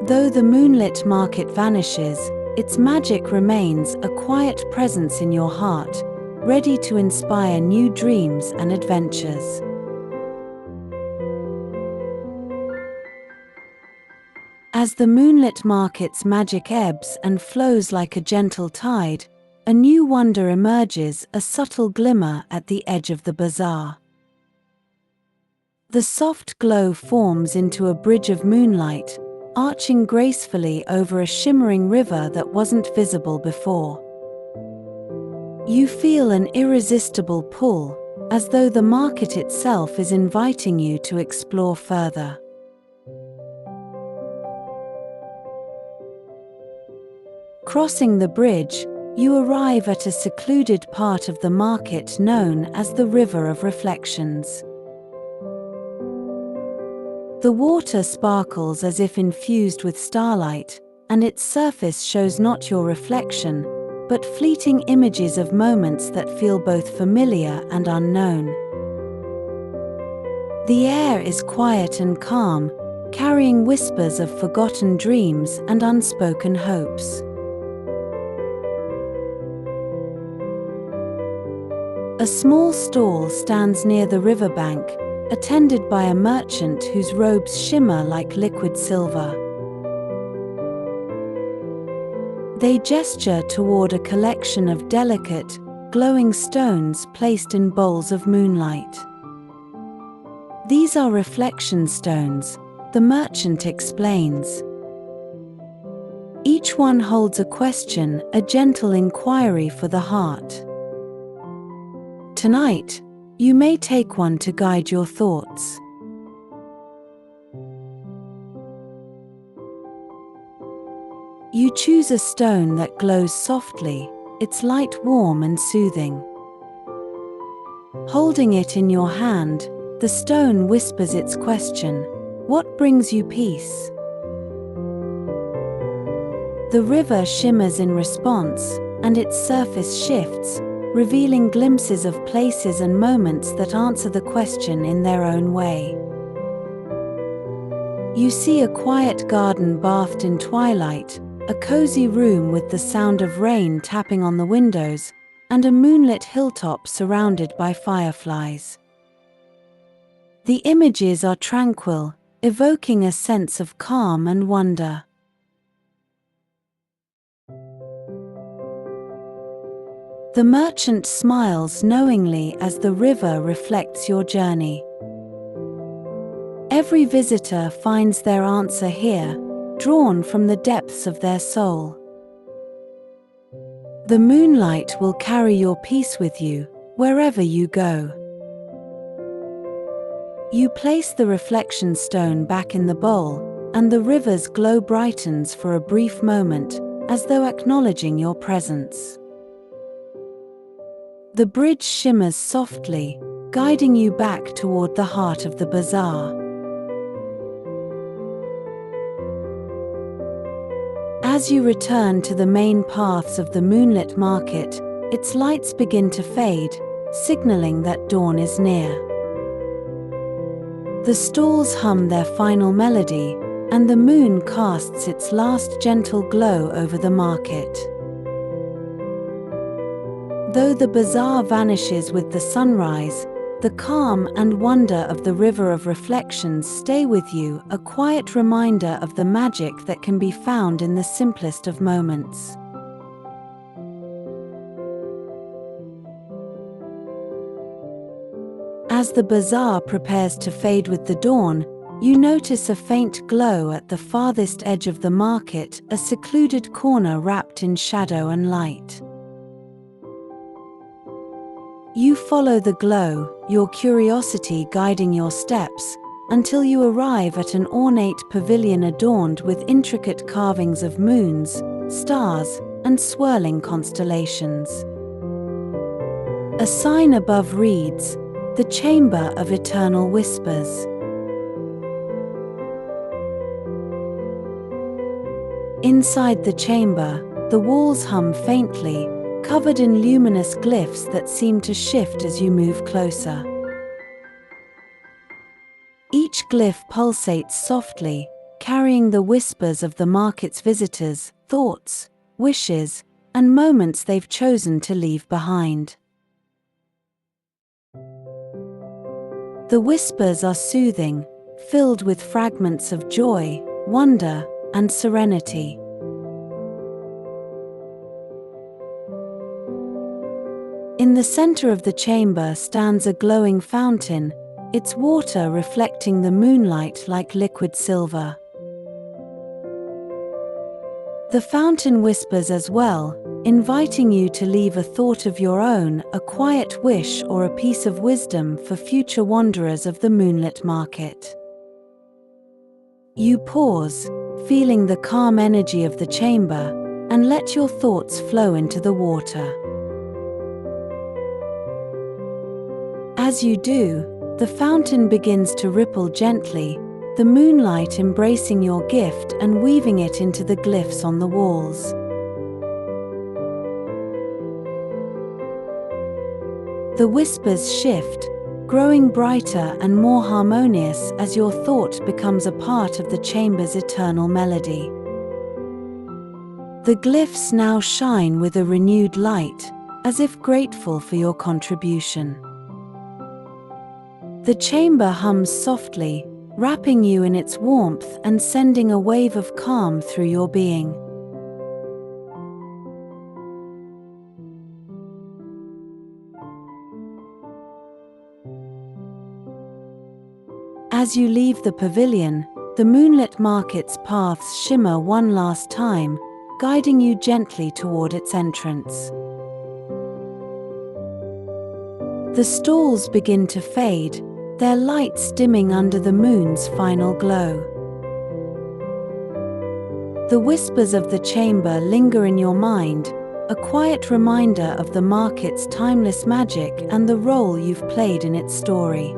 Though the moonlit market vanishes, its magic remains, a quiet presence in your heart, ready to inspire new dreams and adventures. As the moonlit market's magic ebbs and flows like a gentle tide, a new wonder emerges, a subtle glimmer at the edge of the bazaar. The soft glow forms into a bridge of moonlight, arching gracefully over a shimmering river that wasn't visible before. You feel an irresistible pull, as though the market itself is inviting you to explore further. Crossing the bridge, you arrive at a secluded part of the market known as the River of Reflections. The water sparkles as if infused with starlight, and its surface shows not your reflection, but fleeting images of moments that feel both familiar and unknown. The air is quiet and calm, carrying whispers of forgotten dreams and unspoken hopes. A small stall stands near the riverbank, attended by a merchant whose robes shimmer like liquid silver. They gesture toward a collection of delicate, glowing stones placed in bowls of moonlight. These are reflection stones, the merchant explains. Each one holds a question, a gentle inquiry for the heart. Tonight, you may take one to guide your thoughts. You choose a stone that glows softly, its light warm and soothing. Holding it in your hand, the stone whispers its question, "What brings you peace?" The river shimmers in response, and its surface shifts, revealing glimpses of places and moments that answer the question in their own way. You see a quiet garden bathed in twilight, a cozy room with the sound of rain tapping on the windows, and a moonlit hilltop surrounded by fireflies. The images are tranquil, evoking a sense of calm and wonder. The merchant smiles knowingly as the river reflects your journey. Every visitor finds their answer here, drawn from the depths of their soul. The moonlight will carry your peace with you, wherever you go. You place the reflection stone back in the bowl, and the river's glow brightens for a brief moment, as though acknowledging your presence. The bridge shimmers softly, guiding you back toward the heart of the bazaar. As you return to the main paths of the Moonlit Market, its lights begin to fade, signaling that dawn is near. The stalls hum their final melody, and the moon casts its last gentle glow over the market. Though the bazaar vanishes with the sunrise, the calm and wonder of the river of reflections stay with you, a quiet reminder of the magic that can be found in the simplest of moments. As the bazaar prepares to fade with the dawn, you notice a faint glow at the farthest edge of the market, a secluded corner wrapped in shadow and light. You follow the glow, your curiosity guiding your steps, until you arrive at an ornate pavilion adorned with intricate carvings of moons, stars, and swirling constellations. A sign above reads, "The Chamber of Eternal Whispers." Inside the chamber, the walls hum faintly, covered in luminous glyphs that seem to shift as you move closer. Each glyph pulsates softly, carrying the whispers of the market's visitors, thoughts, wishes, and moments they've chosen to leave behind. The whispers are soothing, filled with fragments of joy, wonder, and serenity. In the center of the chamber stands a glowing fountain, its water reflecting the moonlight like liquid silver. The fountain whispers as well, inviting you to leave a thought of your own, a quiet wish or a piece of wisdom for future wanderers of the Moonlit Market. You pause, feeling the calm energy of the chamber, and let your thoughts flow into the water. As you do, the fountain begins to ripple gently, the moonlight embracing your gift and weaving it into the glyphs on the walls. The whispers shift, growing brighter and more harmonious as your thought becomes a part of the chamber's eternal melody. The glyphs now shine with a renewed light, as if grateful for your contribution. The chamber hums softly, wrapping you in its warmth and sending a wave of calm through your being. As you leave the pavilion, the Moonlit Market's paths shimmer one last time, guiding you gently toward its entrance. The stalls begin to fade, their lights dimming under the moon's final glow. The whispers of the chamber linger in your mind, a quiet reminder of the market's timeless magic and the role you've played in its story.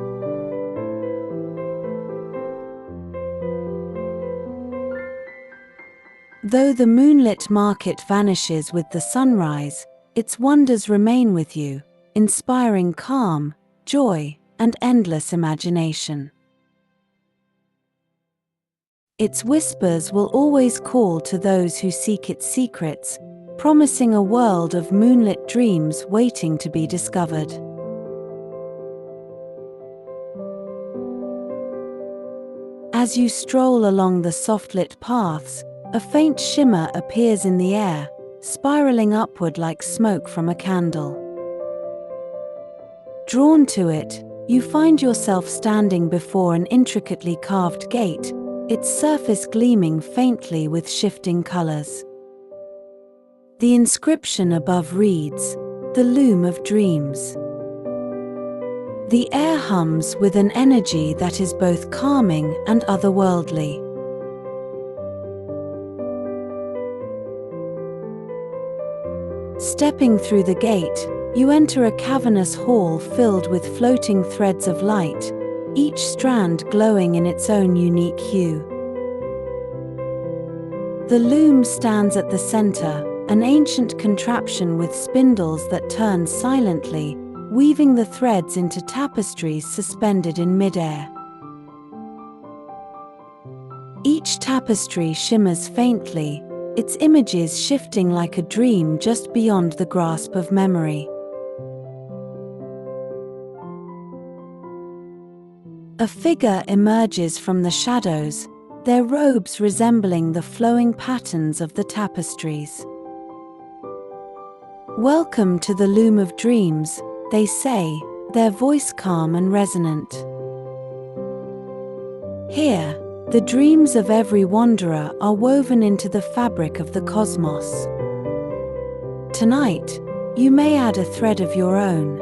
Though the Moonlit Market vanishes with the sunrise, its wonders remain with you, inspiring calm, joy, and endless imagination. Its whispers will always call to those who seek its secrets, promising a world of moonlit dreams waiting to be discovered. As you stroll along the soft-lit paths, a faint shimmer appears in the air, spiraling upward like smoke from a candle. Drawn to it, you find yourself standing before an intricately carved gate, its surface gleaming faintly with shifting colors. The inscription above reads, "The Loom of Dreams." The air hums with an energy that is both calming and otherworldly. Stepping through the gate, You enter a cavernous hall filled with floating threads of light, each strand glowing in its own unique hue. The loom stands at the center, an ancient contraption with spindles that turn silently, weaving the threads into tapestries suspended in midair. Each tapestry shimmers faintly, its images shifting like a dream just beyond the grasp of memory. A figure emerges from the shadows, their robes resembling the flowing patterns of the tapestries. "Welcome to the loom of dreams," they say, their voice calm and resonant. "Here, the dreams of every wanderer are woven into the fabric of the cosmos. Tonight, you may add a thread of your own."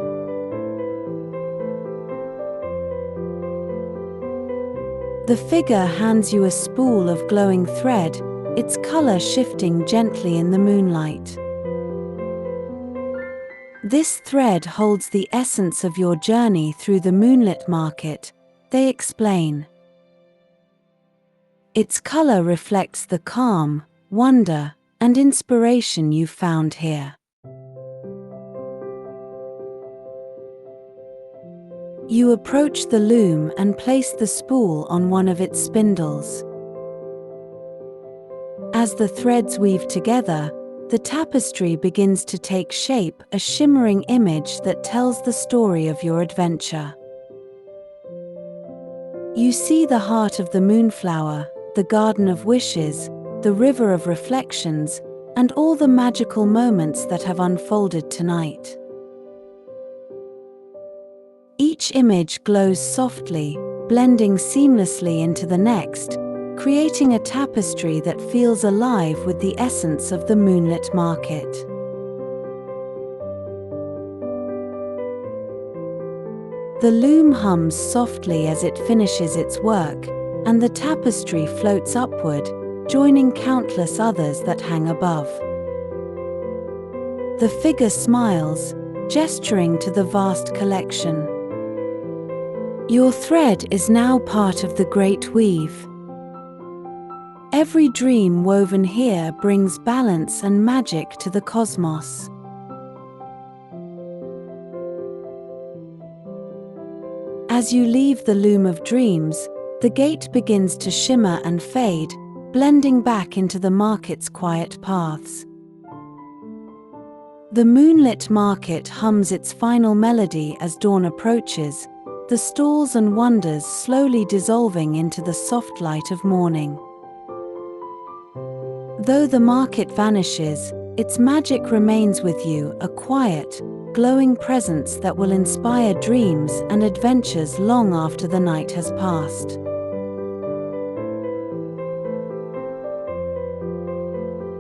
The figure hands you a spool of glowing thread, its color shifting gently in the moonlight. "This thread holds the essence of your journey through the Moonlit Market," they explain. "Its color reflects the calm, wonder, and inspiration you found here." You approach the loom and place the spool on one of its spindles. As the threads weave together, the tapestry begins to take shape, a shimmering image that tells the story of your adventure. You see the heart of the moonflower, the garden of wishes, the river of reflections, and all the magical moments that have unfolded tonight. Each image glows softly, blending seamlessly into the next, creating a tapestry that feels alive with the essence of the Moonlit Market. The loom hums softly as it finishes its work, and the tapestry floats upward, joining countless others that hang above. The figure smiles, gesturing to the vast collection. "Your thread is now part of the great weave. Every dream woven here brings balance and magic to the cosmos." As you leave the loom of dreams, the gate begins to shimmer and fade, blending back into the market's quiet paths. The Moonlit Market hums its final melody as dawn approaches, the stalls and wonders slowly dissolving into the soft light of morning. Though the market vanishes, its magic remains with you, a quiet, glowing presence that will inspire dreams and adventures long after the night has passed.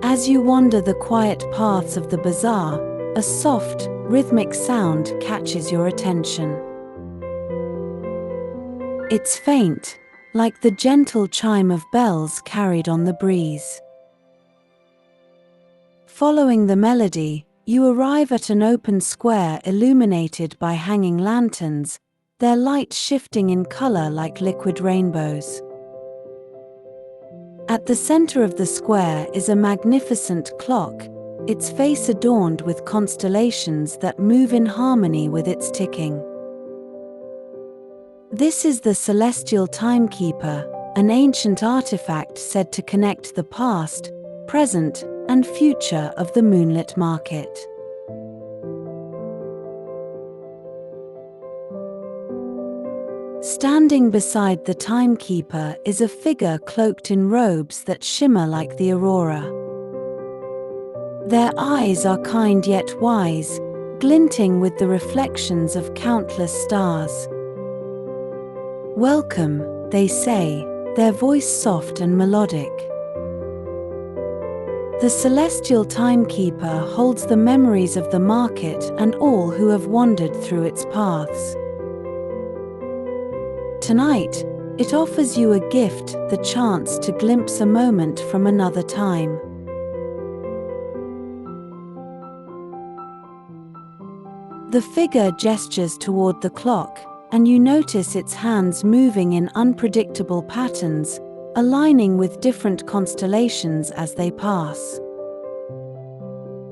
As you wander the quiet paths of the bazaar, a soft, rhythmic sound catches your attention. It's faint, like the gentle chime of bells carried on the breeze. Following the melody, you arrive at an open square illuminated by hanging lanterns, their light shifting in color like liquid rainbows. At the center of the square is a magnificent clock, its face adorned with constellations that move in harmony with its ticking. This is the celestial timekeeper, an ancient artifact said to connect the past, present, and future of the Moonlit Market. Standing beside the timekeeper is a figure cloaked in robes that shimmer like the aurora. Their eyes are kind yet wise, glinting with the reflections of countless stars. "Welcome," they say, their voice soft and melodic. The celestial timekeeper holds the memories of the market and all who have wandered through its paths. Tonight, it offers you a gift, the chance to glimpse a moment from another time. The figure gestures toward the clock, and you notice its hands moving in unpredictable patterns, aligning with different constellations as they pass.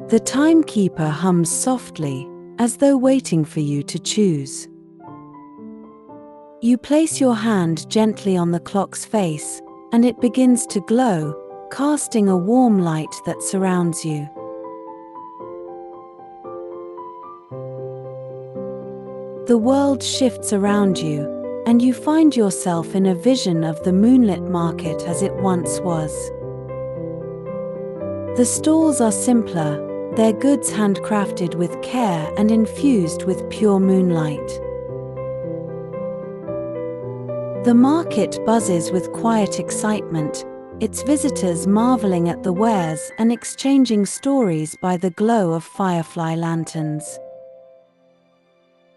The timekeeper hums softly, as though waiting for you to choose. You place your hand gently on the clock's face, and it begins to glow, casting a warm light that surrounds you. The world shifts around you, and you find yourself in a vision of the moonlit market as it once was. The stalls are simpler, their goods handcrafted with care and infused with pure moonlight. The market buzzes with quiet excitement, its visitors marveling at the wares and exchanging stories by the glow of firefly lanterns.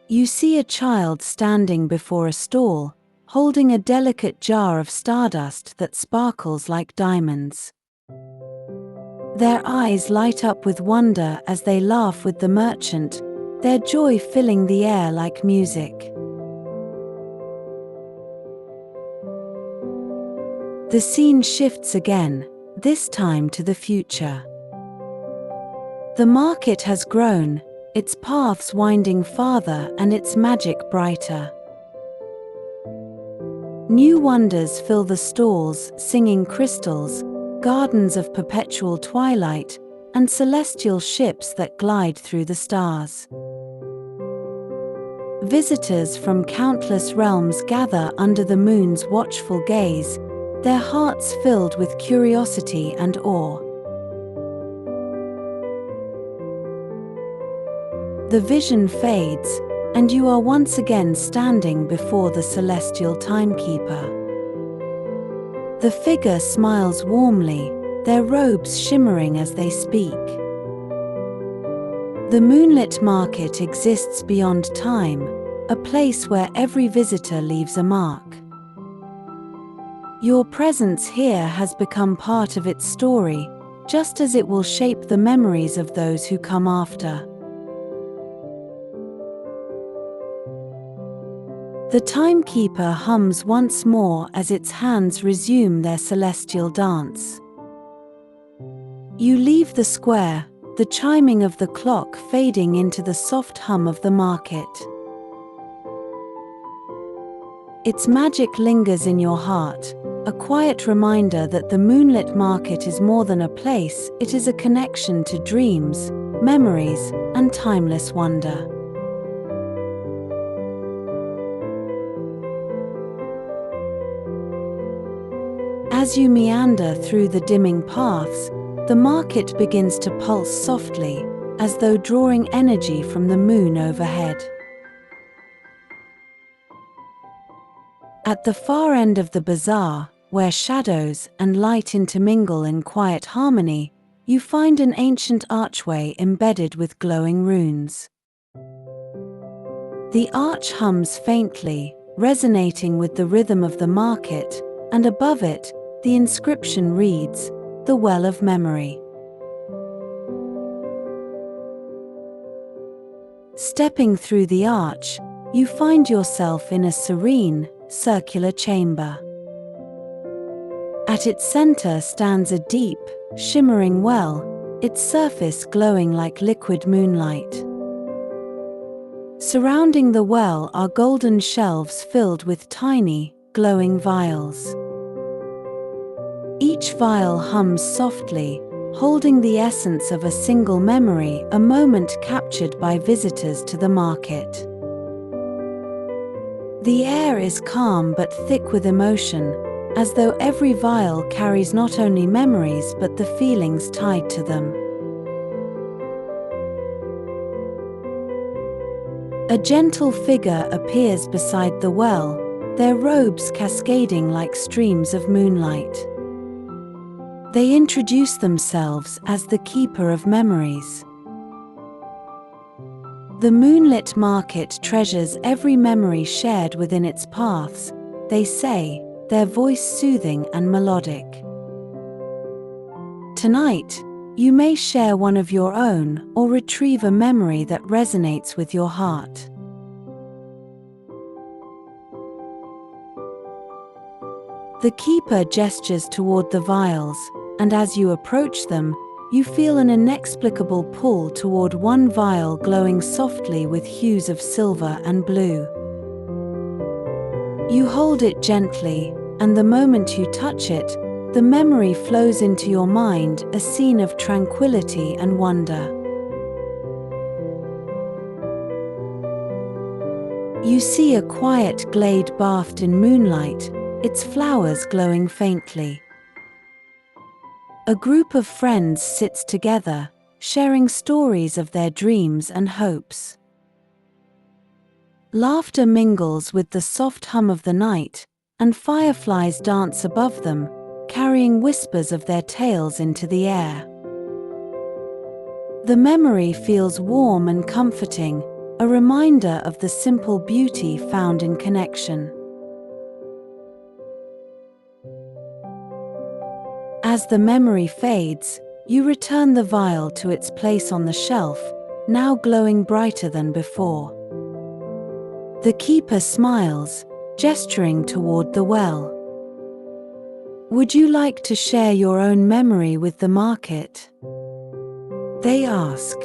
You see a child standing before a stall, holding a delicate jar of stardust that sparkles like diamonds. Their eyes light up with wonder as they laugh with the merchant, their joy filling the air like music. The scene shifts again, this time to the future. The market has grown, its paths winding farther and its magic brighter. New wonders fill the stalls, singing crystals, gardens of perpetual twilight, and celestial ships that glide through the stars. Visitors from countless realms gather under the moon's watchful gaze, their hearts filled with curiosity and awe. The vision fades, and you are once again standing before the celestial timekeeper. The figure smiles warmly, their robes shimmering as they speak. The moonlit market exists beyond time, a place where every visitor leaves a mark. Your presence here has become part of its story, just as it will shape the memories of those who come after. The timekeeper hums once more as its hands resume their celestial dance. You leave the square, the chiming of the clock fading into the soft hum of the market. Its magic lingers in your heart, a quiet reminder that the moonlit market is more than a place, it is a connection to dreams, memories, and timeless wonder. As you meander through the dimming paths, the market begins to pulse softly, as though drawing energy from the moon overhead. At the far end of the bazaar, where shadows and light intermingle in quiet harmony, you find an ancient archway embedded with glowing runes. The arch hums faintly, resonating with the rhythm of the market, and above it, the inscription reads, "The Well of Memory." Stepping through the arch, you find yourself in a serene, circular chamber. At its center stands a deep, shimmering well, its surface glowing like liquid moonlight. Surrounding the well are golden shelves filled with tiny, glowing vials. Each vial hums softly, holding the essence of a single memory, a moment captured by visitors to the market. The air is calm but thick with emotion, as though every vial carries not only memories but the feelings tied to them. A gentle figure appears beside the well, their robes cascading like streams of moonlight. They introduce themselves as the keeper of memories. The moonlit market treasures every memory shared within its paths, they say, their voice soothing and melodic. Tonight, You may share one of your own or retrieve a memory that resonates with your heart. The keeper gestures toward the vials, and as you approach them, you feel an inexplicable pull toward one vial glowing softly with hues of silver and blue. You hold it gently, and the moment you touch it, the memory flows into your mind, a scene of tranquility and wonder. You see a quiet glade bathed in moonlight, its flowers glowing faintly. A group of friends sits together, sharing stories of their dreams and hopes. Laughter mingles with the soft hum of the night, and fireflies dance above them, carrying whispers of their tales into the air. The memory feels warm and comforting, a reminder of the simple beauty found in connection. As the memory fades, you return the vial to its place on the shelf, now glowing brighter than before. The keeper smiles, gesturing toward the well. Would you like to share your own memory with the market? They ask.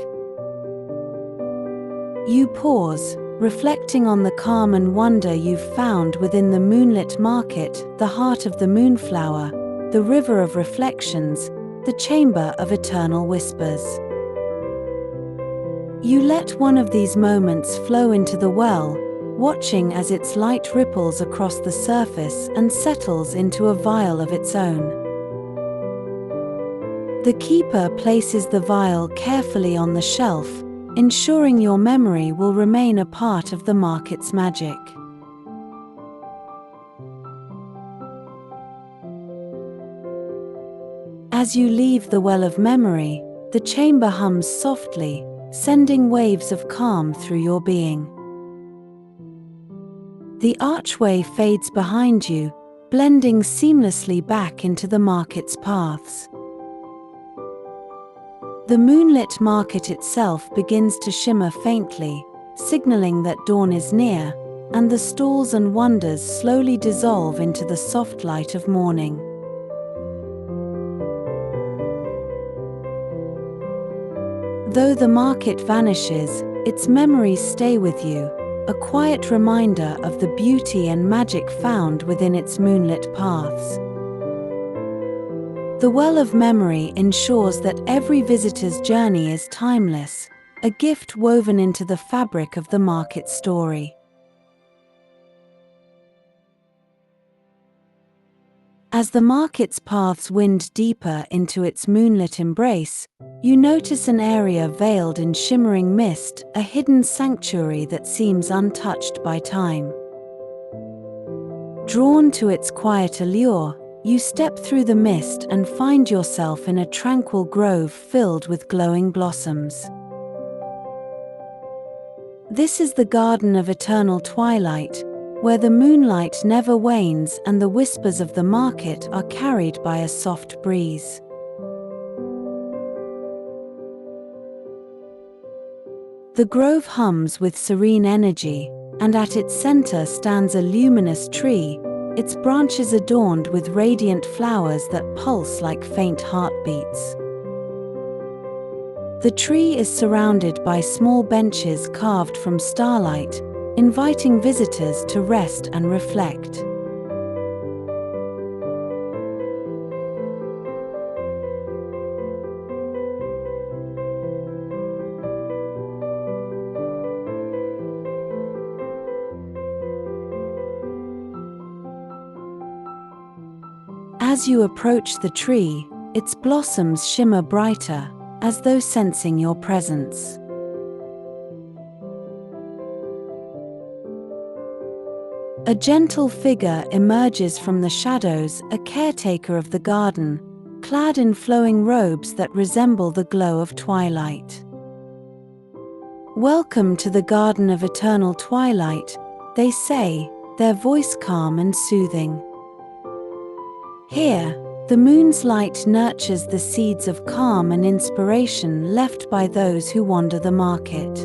You pause, reflecting on the calm and wonder you've found within the moonlit market, the heart of the moonflower, the river of reflections, the chamber of eternal whispers. You let one of these moments flow into the well, watching as its light ripples across the surface and settles into a vial of its own. The keeper places the vial carefully on the shelf, ensuring your memory will remain a part of the market's magic. As you leave the well of memory, the chamber hums softly, sending waves of calm through your being. The archway fades behind you, blending seamlessly back into the market's paths. The moonlit market itself begins to shimmer faintly, signaling that dawn is near, and the stalls and wonders slowly dissolve into the soft light of morning. Though the market vanishes, its memories stay with you, a quiet reminder of the beauty and magic found within its moonlit paths. The well of memory ensures that every visitor's journey is timeless, a gift woven into the fabric of the market story. As the market's paths wind deeper into its moonlit embrace, you notice an area veiled in shimmering mist, a hidden sanctuary that seems untouched by time. Drawn to its quiet allure, you step through the mist and find yourself in a tranquil grove filled with glowing blossoms. This is the Garden of Eternal Twilight, where the moonlight never wanes and the whispers of the market are carried by a soft breeze. The grove hums with serene energy, and at its center stands a luminous tree, its branches adorned with radiant flowers that pulse like faint heartbeats. The tree is surrounded by small benches carved from starlight, inviting visitors to rest and reflect. As you approach the tree, its blossoms shimmer brighter, as though sensing your presence. A gentle figure emerges from the shadows, a caretaker of the garden, clad in flowing robes that resemble the glow of twilight. "Welcome to the Garden of Eternal Twilight," they say, their voice calm and soothing. "Here, The moon's light nurtures the seeds of calm and inspiration left by those who wander the market.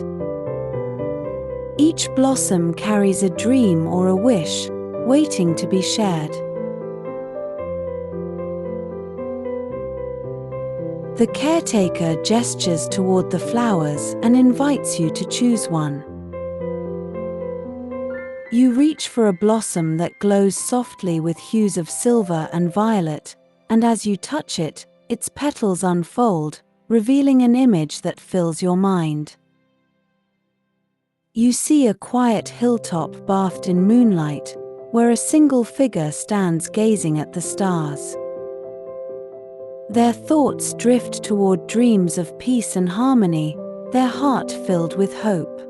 Each blossom carries a dream or a wish, waiting to be shared. The caretaker gestures toward the flowers and invites you to choose one. You reach for a blossom that glows softly with hues of silver and violet, and as you touch it, its petals unfold, revealing an image that fills your mind. You see a quiet hilltop bathed in moonlight, where a single figure stands gazing at the stars. Their thoughts drift toward dreams of peace and harmony, their heart filled with hope.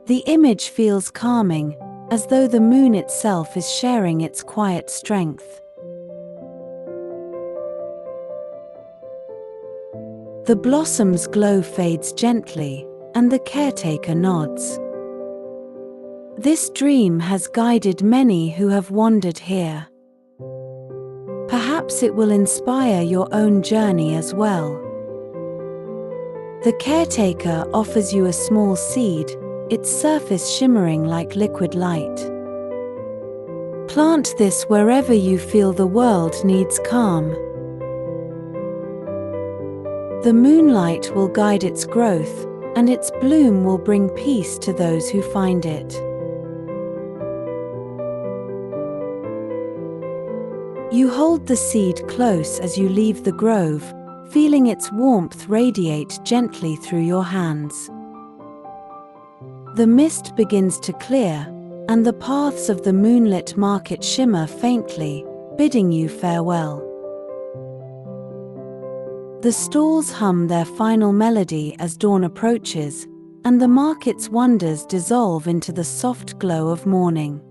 The image feels calming, as though the moon itself is sharing its quiet strength. The blossom's glow fades gently, and the caretaker nods. This dream has guided many who have wandered here. Perhaps it will inspire your own journey as well. The caretaker offers you a small seed, its surface shimmering like liquid light. Plant this wherever you feel the world needs calm. The moonlight will guide its growth, and its bloom will bring peace to those who find it. You hold the seed close as you leave the grove, feeling its warmth radiate gently through your hands. The mist begins to clear, and the paths of the moonlit market shimmer faintly, bidding you farewell. The stalls hum their final melody as dawn approaches, and the market's wonders dissolve into the soft glow of morning.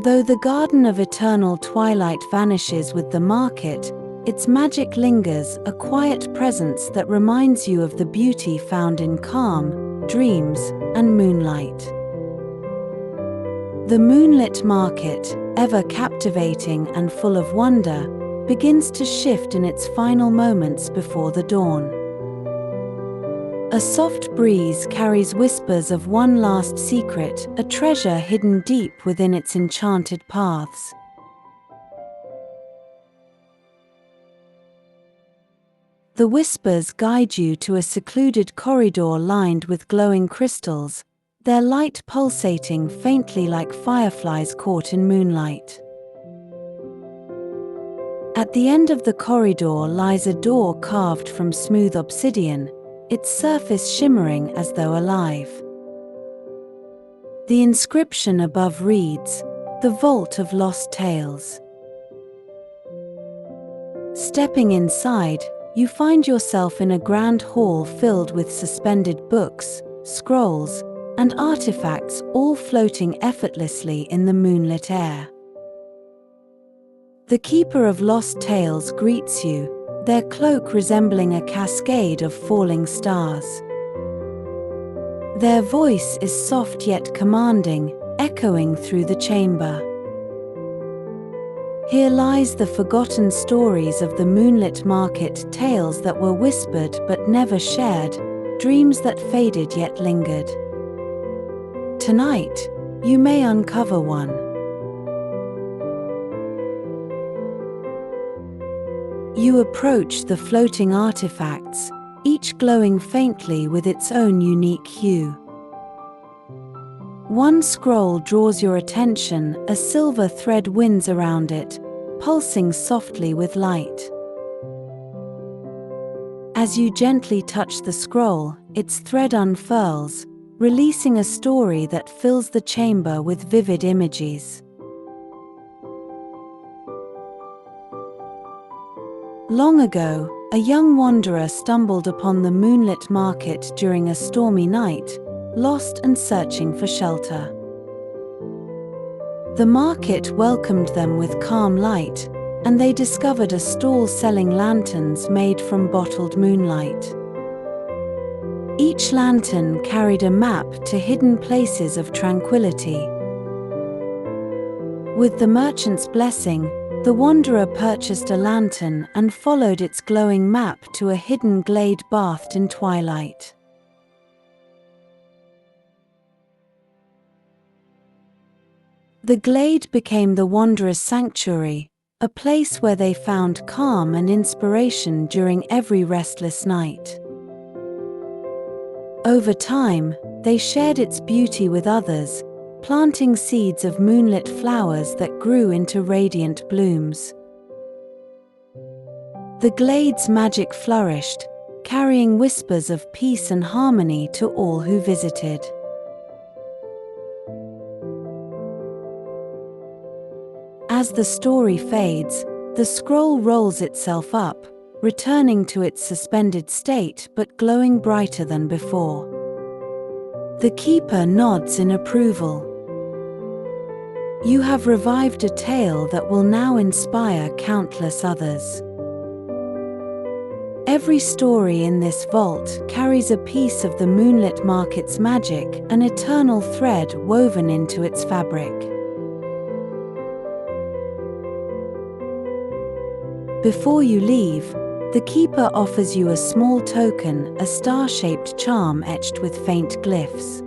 Though the garden of eternal twilight vanishes with the market, its magic lingers, a quiet presence that reminds you of the beauty found in calm, dreams, and moonlight. The moonlit market, ever captivating and full of wonder, begins to shift in its final moments before the dawn. A soft breeze carries whispers of one last secret, a treasure hidden deep within its enchanted paths. The whispers guide you to a secluded corridor lined with glowing crystals, their light pulsating faintly like fireflies caught in moonlight. At the end of the corridor lies a door carved from smooth obsidian, its surface shimmering as though alive. The inscription above reads, "The Vault of Lost Tales." Stepping inside, you find yourself in a grand hall filled with suspended books, scrolls, and artifacts, all floating effortlessly in the moonlit air. The Keeper of Lost Tales greets you, their cloak resembling a cascade of falling stars. Their voice is soft yet commanding, echoing through the chamber. Here lies the forgotten stories of the moonlit market, tales that were whispered but never shared, dreams that faded yet lingered. Tonight, you may uncover one. You approach the floating artifacts, each glowing faintly with its own unique hue. One scroll draws your attention, a silver thread winds around it, pulsing softly with light. As you gently touch the scroll, its thread unfurls, releasing a story that fills the chamber with vivid images. Long ago, a young wanderer stumbled upon the moonlit market during a stormy night, lost and searching for shelter. The market welcomed them with calm light, and they discovered a stall selling lanterns made from bottled moonlight. Each lantern carried a map to hidden places of tranquility. With the merchant's blessing, the wanderer purchased a lantern and followed its glowing map to a hidden glade bathed in twilight. The glade became the wanderer's sanctuary, a place where they found calm and inspiration during every restless night. Over time, they shared its beauty with others, planting seeds of moonlit flowers that grew into radiant blooms. The glade's magic flourished, carrying whispers of peace and harmony to all who visited. As the story fades, the scroll rolls itself up, returning to its suspended state but glowing brighter than before. The keeper nods in approval. You have revived a tale that will now inspire countless others. Every story in this vault carries a piece of the Moonlit Market's magic, an eternal thread woven into its fabric. Before you leave, the keeper offers you a small token, a star-shaped charm etched with faint glyphs.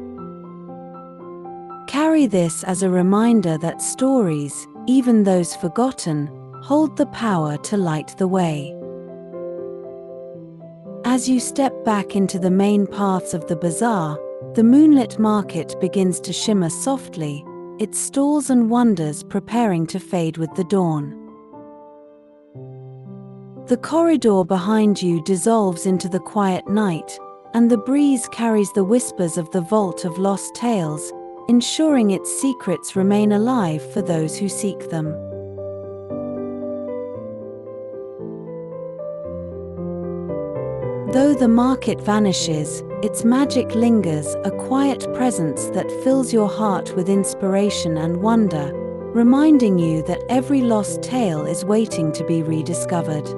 Carry this as a reminder that stories, even those forgotten, hold the power to light the way. As you step back into the main paths of the bazaar, the Moonlit Market begins to shimmer softly, its stalls and wonders preparing to fade with the dawn. The corridor behind you dissolves into the quiet night, and the breeze carries the whispers of the vault of lost tales, ensuring its secrets remain alive for those who seek them. Though the market vanishes, its magic lingers, a quiet presence that fills your heart with inspiration and wonder, reminding you that every lost tale is waiting to be rediscovered.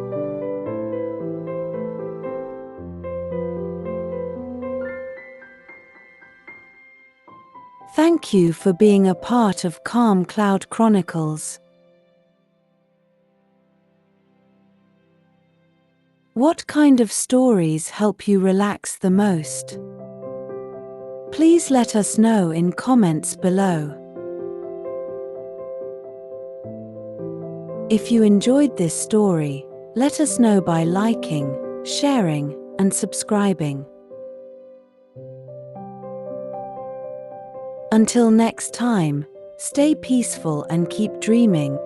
Thank you for being a part of Calm Cloud Chronicles. What kind of stories help you relax the most? Please let us know in comments below. If you enjoyed this story, let us know by liking, sharing, and subscribing. Until next time, stay peaceful and keep dreaming.